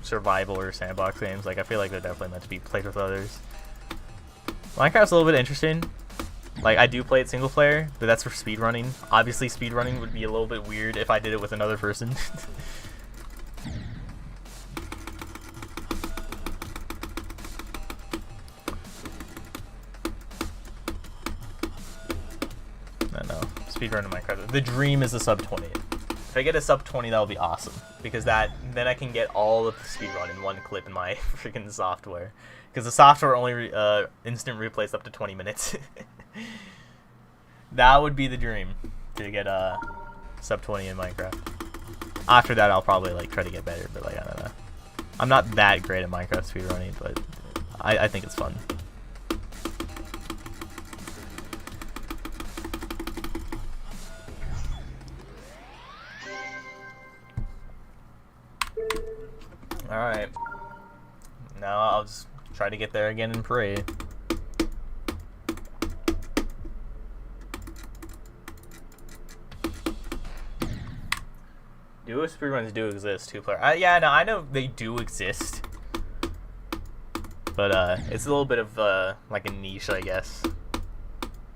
survival or sandbox games. Like I feel like they're definitely meant to be played with others. Minecraft's a little bit interesting. Like I do play it single player, but that's for speedrunning. Obviously speedrunning would be a little bit weird if I did it with another person. Speedrunning Minecraft. The dream is a sub 20. If I get a sub 20, that'll be awesome, because then I can get all of the speedrun in one clip in my freaking software. Because the software only instant replays up to 20 minutes. That would be the dream, to get a sub 20 in Minecraft. After that, I'll probably like try to get better, but like I don't know. I'm not that great at Minecraft speedrunning, but I think it's fun. Alright. Now I'll just try to get there again and pray. Duo speedruns do exist, two-player. Yeah, no, I know they do exist. But it's a little bit of like a niche, I guess.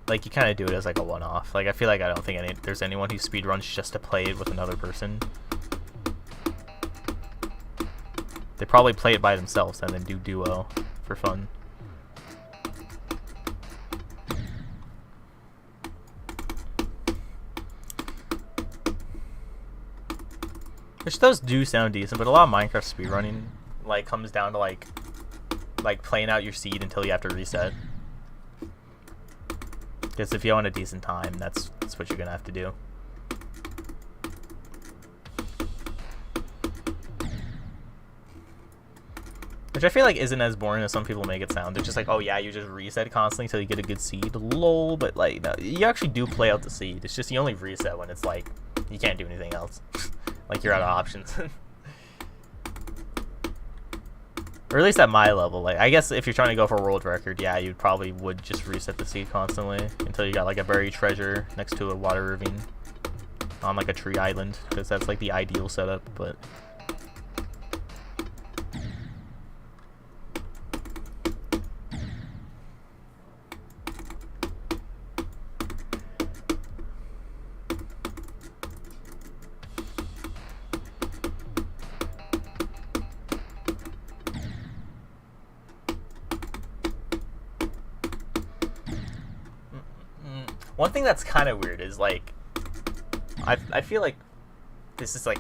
Like you kind of do it as like a one-off. Like I feel like I don't think there's anyone who speedruns just to play it with another person. They probably play it by themselves and then do duo for fun. Which those do sound decent, but a lot of Minecraft speedrunning like comes down to like playing out your seed until you have to reset. Because if you want a decent time, that's what you're gonna have to do. Which I feel like isn't as boring as some people make it sound. They're just like, oh yeah, you just reset constantly until you get a good seed. Lol, but like, no, you actually do play out the seed. It's just you only reset when it's like, you can't do anything else. Like you're out of options. Or at least at my level. Like I guess if you're trying to go for a world record, yeah, you probably would just reset the seed constantly until you got like a buried treasure next to a water ravine on like a tree island, because that's like the ideal setup, but one thing that's kind of weird is like, I feel like this is like,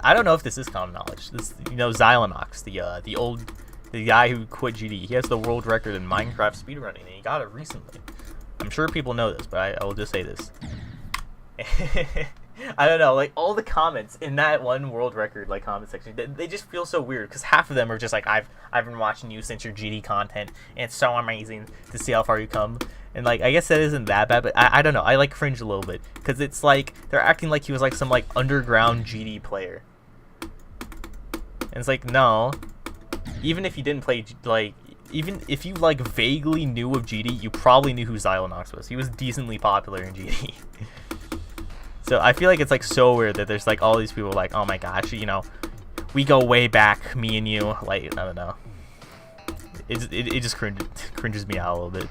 I don't know if this is common knowledge. This, you know, Xylonox, the guy who quit GD, he has the world record in Minecraft speedrunning, and he got it recently. I'm sure people know this, but I will just say this. I don't know, like all the comments in that one world record like comment section, they just feel so weird, because half of them are just like, I've been watching you since your GD content, and it's so amazing to see how far you come. And like, I guess that isn't that bad, but I don't know, I like cringe a little bit, because it's like they're acting like he was like some like underground GD player, and it's like, no, even if you didn't play, like, even if you like vaguely knew of GD, you probably knew who Xylonox was. He was decently popular in GD. So I feel like it's like so weird that there's like all these people like, oh my gosh, you know, we go way back, me and you. Like, I don't know. It just cringes me out a little bit.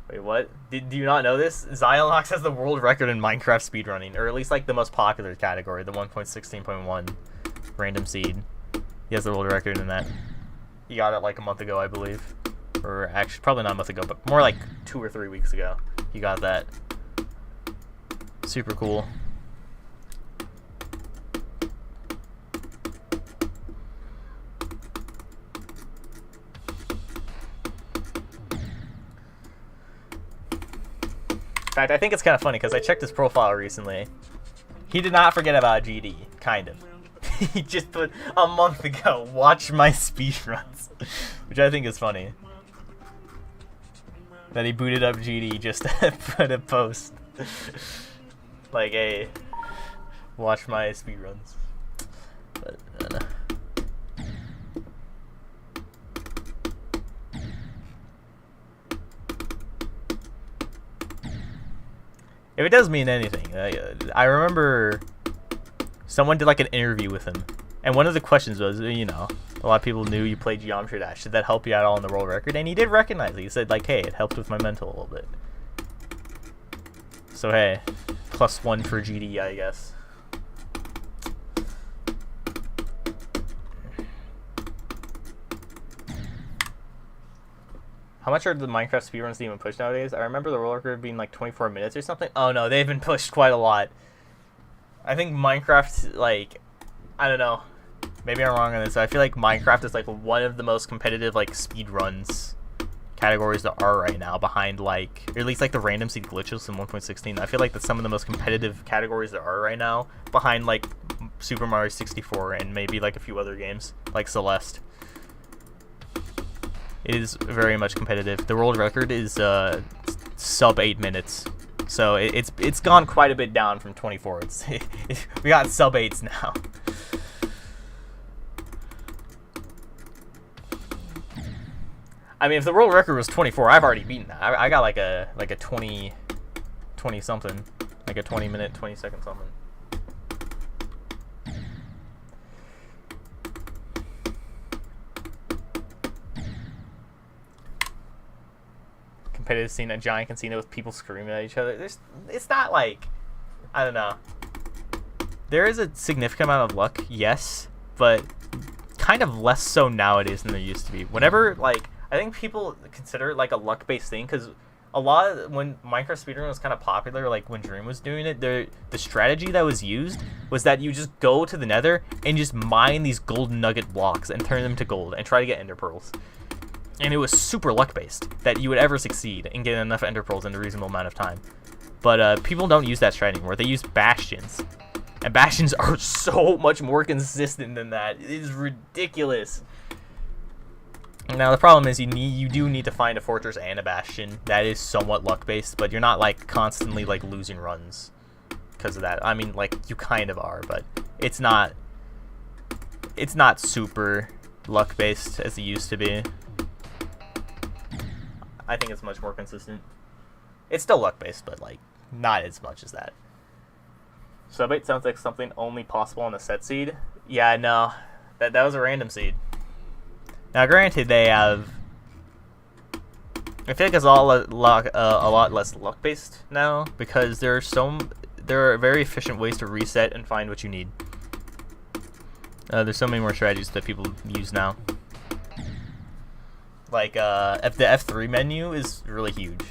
Wait, what? Do you not know this? Xylonox has the world record in Minecraft speedrunning, or at least like the most popular category, the 1.16.1 random seed. He has the world record in that. He got it like a month ago, I believe. Or actually, probably not a month ago, but more like 2 or 3 weeks ago. He got that. Super cool. In fact, I think it's kind of funny because I checked his profile recently. He did not forget about GD, kind of. He just put a month ago, watch my speedruns, which I think is funny. That he booted up GD just to put a post. Like, hey, watch my speedruns. But, I don't know. If it does mean anything, I remember someone did like an interview with him, and one of the questions was, you know, a lot of people knew you played Geometry Dash. Did that help you at all in the world record? And he did recognize it. He said like, hey, it helped with my mental a little bit. So hey, +1 for GD, I guess. How much are the Minecraft speedruns even pushed nowadays? I remember the world record being like 24 minutes or something. Oh no, they've been pushed quite a lot. I think Minecraft, like, I don't know. Maybe I'm wrong on this. I feel like Minecraft is like one of the most competitive like speedruns categories there are right now, behind like, or at least like the random seed glitches in 1.16. I feel like that's some of the most competitive categories there are right now, behind like Super Mario 64 and maybe like a few other games like Celeste. It is very much competitive. The world record is sub 8 minutes, so it's gone quite a bit down from 24. We got sub 8s now. I mean, if the world record was 24, I've already beaten that. I got like a 20 something, like a 20 minute, 20 second something. Competitive scene, a giant casino with people screaming at each other. It's not like, I don't know. There is a significant amount of luck, yes, but kind of less so nowadays than there used to be. Whenever, like, I think people consider it like a luck-based thing, because a lot of, when Minecraft speedrun was kind of popular, like when Dream was doing it, the strategy that was used was that you just go to the nether and just mine these golden nugget blocks and turn them to gold and try to get ender pearls. And it was super luck-based that you would ever succeed in getting enough ender pearls in a reasonable amount of time. But people don't use that strategy anymore. They use bastions. And bastions are so much more consistent than that. It is ridiculous. Now the problem is you do need to find a fortress and a bastion that is somewhat luck-based, but you're not like constantly like losing runs because of that. I mean, like, you kind of are, but it's not super luck-based as it used to be. I think it's much more consistent. It's still luck-based, but like not as much as that. Sub 8 sounds like something only possible on the set seed. Yeah, no, that was a random seed. Now, granted, they have. I feel like it's a lot less luck-based now, because there are very efficient ways to reset and find what you need. There's so many more strategies that people use now. Like, the F3 menu is really huge.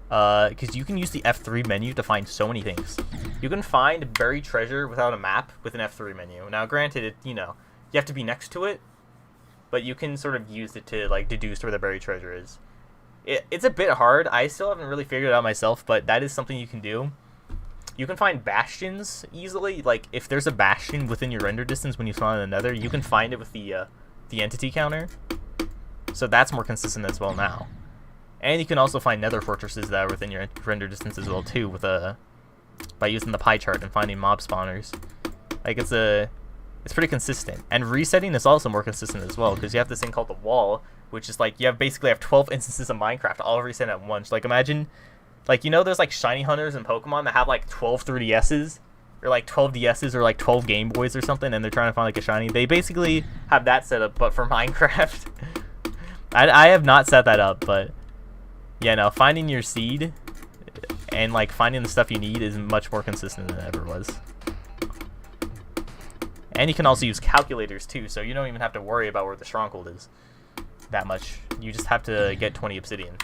Because you can use the F3 menu to find so many things. You can find buried treasure without a map with an F3 menu. Now, granted, you have to be next to it, but you can sort of use it to, like, deduce where the buried treasure is. It's a bit hard. I still haven't really figured it out myself, but that is something you can do. You can find bastions easily. Like, if there's a bastion within your render distance when you spawn in the nether, you can find it with the entity counter. So that's more consistent as well now. And you can also find nether fortresses that are within your render distance as well too, by using the pie chart and finding mob spawners. Like, it's pretty consistent. And resetting is also more consistent as well, because you have this thing called the wall, which is like, you basically have 12 instances of Minecraft all reset at once. Like, imagine Like, you know, there's like shiny hunters in Pokemon that have like 12 3DSs or like 12 DSs or like 12 Game Boys or something, and they're trying to find like a shiny. They basically have that set up, but for Minecraft. I have not set that up, but yeah, no, finding your seed and like finding the stuff you need is much more consistent than it ever was. And you can also use calculators too, so you don't even have to worry about where the stronghold is that much. You just have to get 20 obsidian.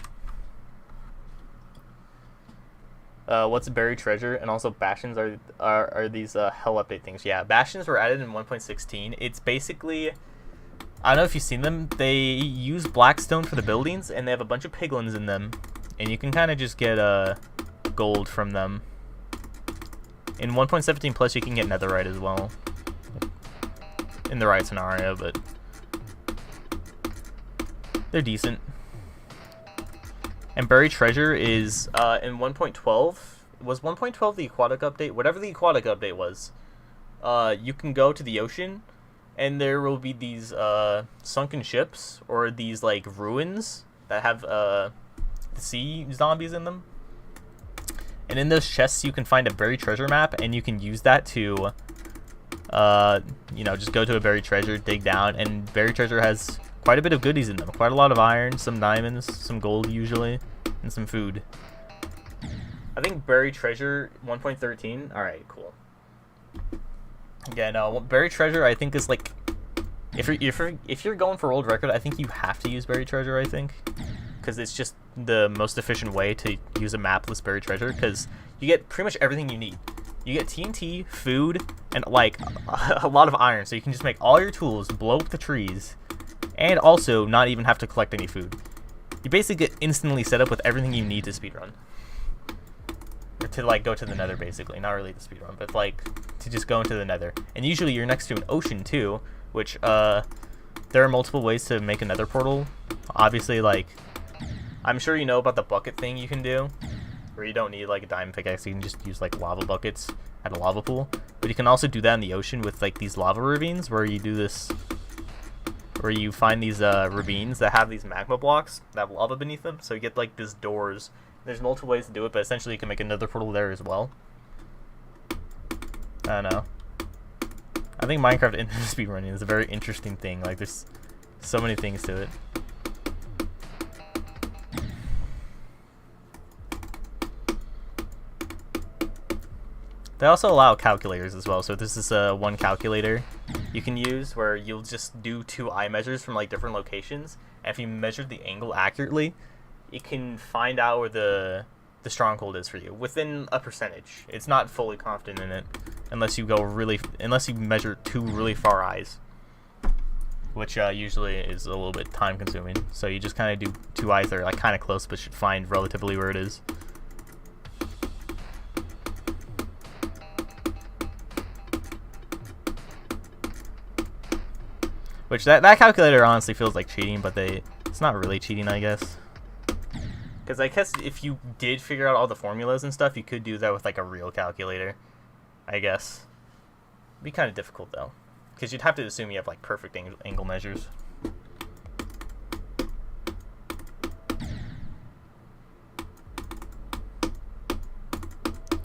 What's buried treasure? And also bastions are these hell update things. Yeah, bastions were added in 1.16. It's basically, I don't know if you've seen them. They use blackstone for the buildings, and they have a bunch of piglins in them, and you can kind of just get gold from them. In 1.17 plus, you can get netherite as well. In the right scenario, but they're decent. And buried treasure is in 1.12. Was 1.12 the aquatic update? Whatever the aquatic update was, you can go to the ocean, and there will be these sunken ships or these like ruins that have the sea zombies in them. And in those chests, you can find a buried treasure map, and you can use that to, you know, just go to a buried treasure, dig down, and buried treasure has quite a bit of goodies in them. Quite a lot of iron, some diamonds, some gold usually, and some food. I think buried treasure 1.13. All right, cool. Yeah, no, buried treasure I think is like, if you're going for world record, I think you have to use buried treasure. I think because it's just the most efficient way to use a mapless buried treasure, because you get pretty much everything you need. You get TNT, food, and like a lot of iron, so you can just make all your tools, blow up the trees, and also not even have to collect any food. You basically get instantly set up with everything you need to speedrun. Or to like go to the nether, basically. Not really the speedrun, but like to just go into the nether. And usually you're next to an ocean too, which there are multiple ways to make a nether portal. Obviously, like, I'm sure you know about the bucket thing you can do, where you don't need like a diamond pickaxe, you can just use like lava buckets at a lava pool. But you can also do that in the ocean with like these lava ravines, where you do this, where you find these ravines that have these magma blocks that have lava beneath them, so you get like these doors. There's multiple ways to do it, but essentially you can make another portal there as well. I don't know. I think Minecraft infinite speedrunning is a very interesting thing. Like, there's so many things to it. They also allow calculators as well, so this is one calculator you can use where you'll just do 2 eye measures from like different locations, and if you measure the angle accurately, it can find out where the stronghold is for you within a percentage. It's not fully confident in it unless you measure 2 really far eyes, which usually is a little bit time consuming. So you just kind of do 2 eyes that are like kind of close but should find relatively where it is. Which that calculator honestly feels like cheating, but it's not really cheating, I guess. Because I guess if you did figure out all the formulas and stuff, you could do that with like a real calculator, I guess. It'd be kind of difficult though, because you'd have to assume you have like perfect angle measures.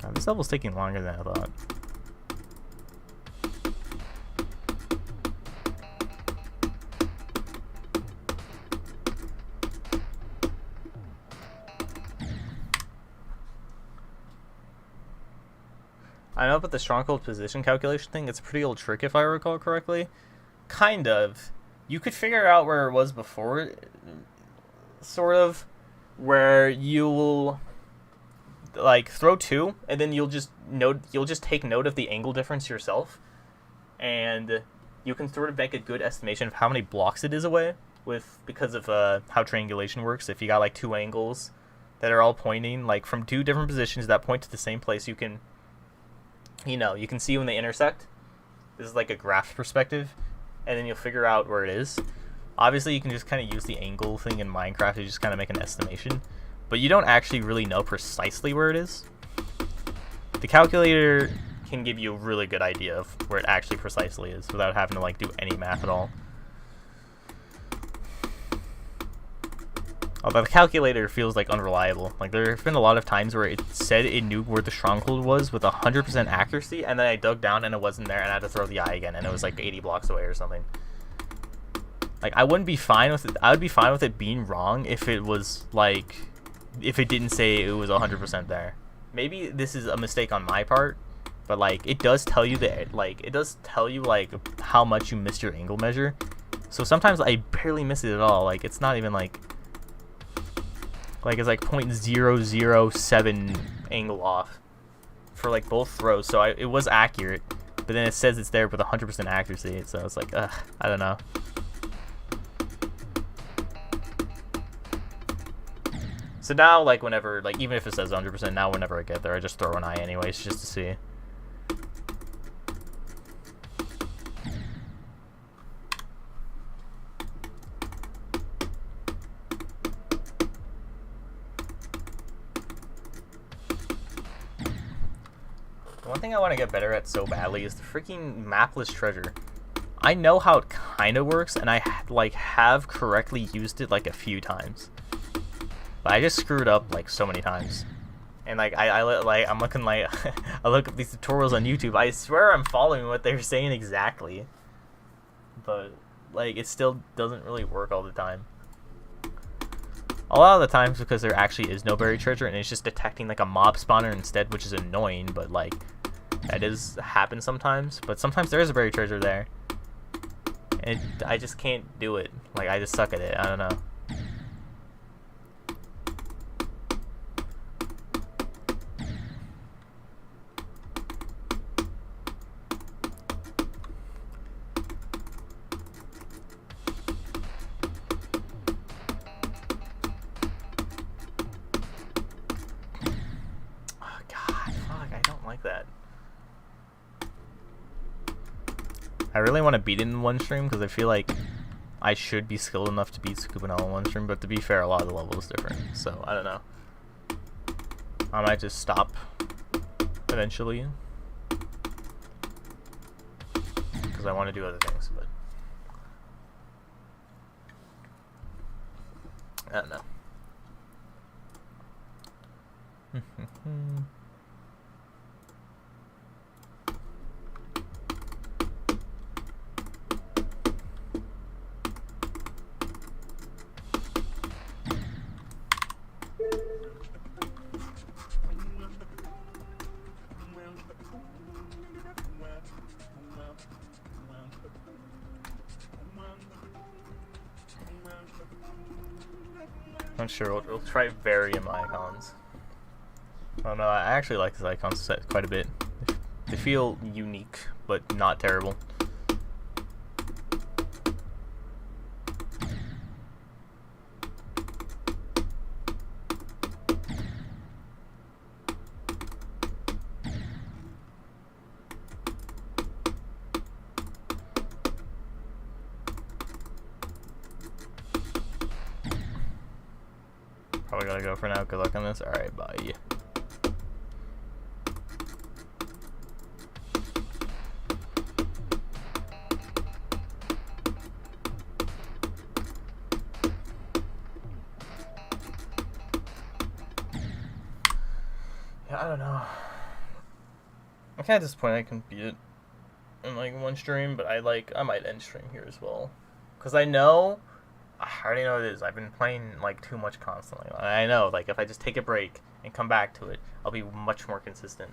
God, this level's taking longer than I thought. I know about the stronghold position calculation thing. It's a pretty old trick if I recall correctly. Kind of. You could figure out where it was before, sort of, where you'll like throw 2, and then you'll just take note of the angle difference yourself, and you can sort of make a good estimation of how many blocks it is away because of how triangulation works. If you got like 2 angles that are all pointing like from 2 different positions that point to the same place, you can see when they intersect. This is like a graph perspective, and then you'll figure out where it is. Obviously, you can just kind of use the angle thing in Minecraft to just kind of make an estimation, but you don't actually really know precisely where it is. The calculator can give you a really good idea of where it actually precisely is without having to like do any math at all. Although the calculator feels like unreliable. Like there have been a lot of times where it said it knew where the stronghold was with 100% accuracy, and then I dug down and it wasn't there, and I had to throw the eye again, and it was like 80 blocks away or something. Like I wouldn't be fine with it. I would be fine with it being wrong if it was like, if it didn't say it was 100% there. Maybe this is a mistake on my part, but like it does tell you that, like it does tell you like how much you missed your angle measure. So sometimes I barely miss it at all. Like it's not even like it's like 0.007 angle off for like both throws. So it was accurate, but then it says it's there with 100% accuracy. So it's like, I don't know. So now, like whenever, like even if it says 100%, now whenever I get there, I just throw an eye anyways, just to see. One thing I want to get better at so badly is the freaking mapless treasure. I know how it kind of works, and I like have correctly used it like a few times, but I just screwed up like so many times. And like I'm looking like I look at these tutorials on YouTube. I swear I'm following what they're saying exactly, but like it still doesn't really work all the time. A lot of the times because there actually is no buried treasure and it's just detecting like a mob spawner instead, which is annoying, but like that does happen sometimes. But sometimes there is a buried treasure there, and I just can't do it. Like I just suck at it. I don't know. That I really want to beat it in one stream because I feel like I should be skilled enough to beat sakupen in one stream, but to be fair, a lot of the level is different, so I don't know. I might just stop eventually because I want to do other things, but I don't know. I'm sure we'll try varying my icons. I don't know, I actually like this icon set quite a bit. They feel unique, but not terrible. Probably gotta go for now. Good luck on this. Alright, bye. Yeah, I don't know. I'm kind of disappointed I couldn't beat it in like one stream, but I might end stream here as well. Because I already know it is. I've been playing like too much constantly. I know, like if I just take a break and come back to it, I'll be much more consistent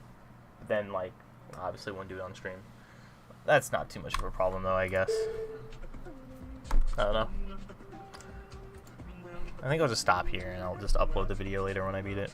than like obviously won't do it on stream. That's not too much of a problem though, I guess. I don't know. I think I'll just stop here and I'll just upload the video later when I beat it.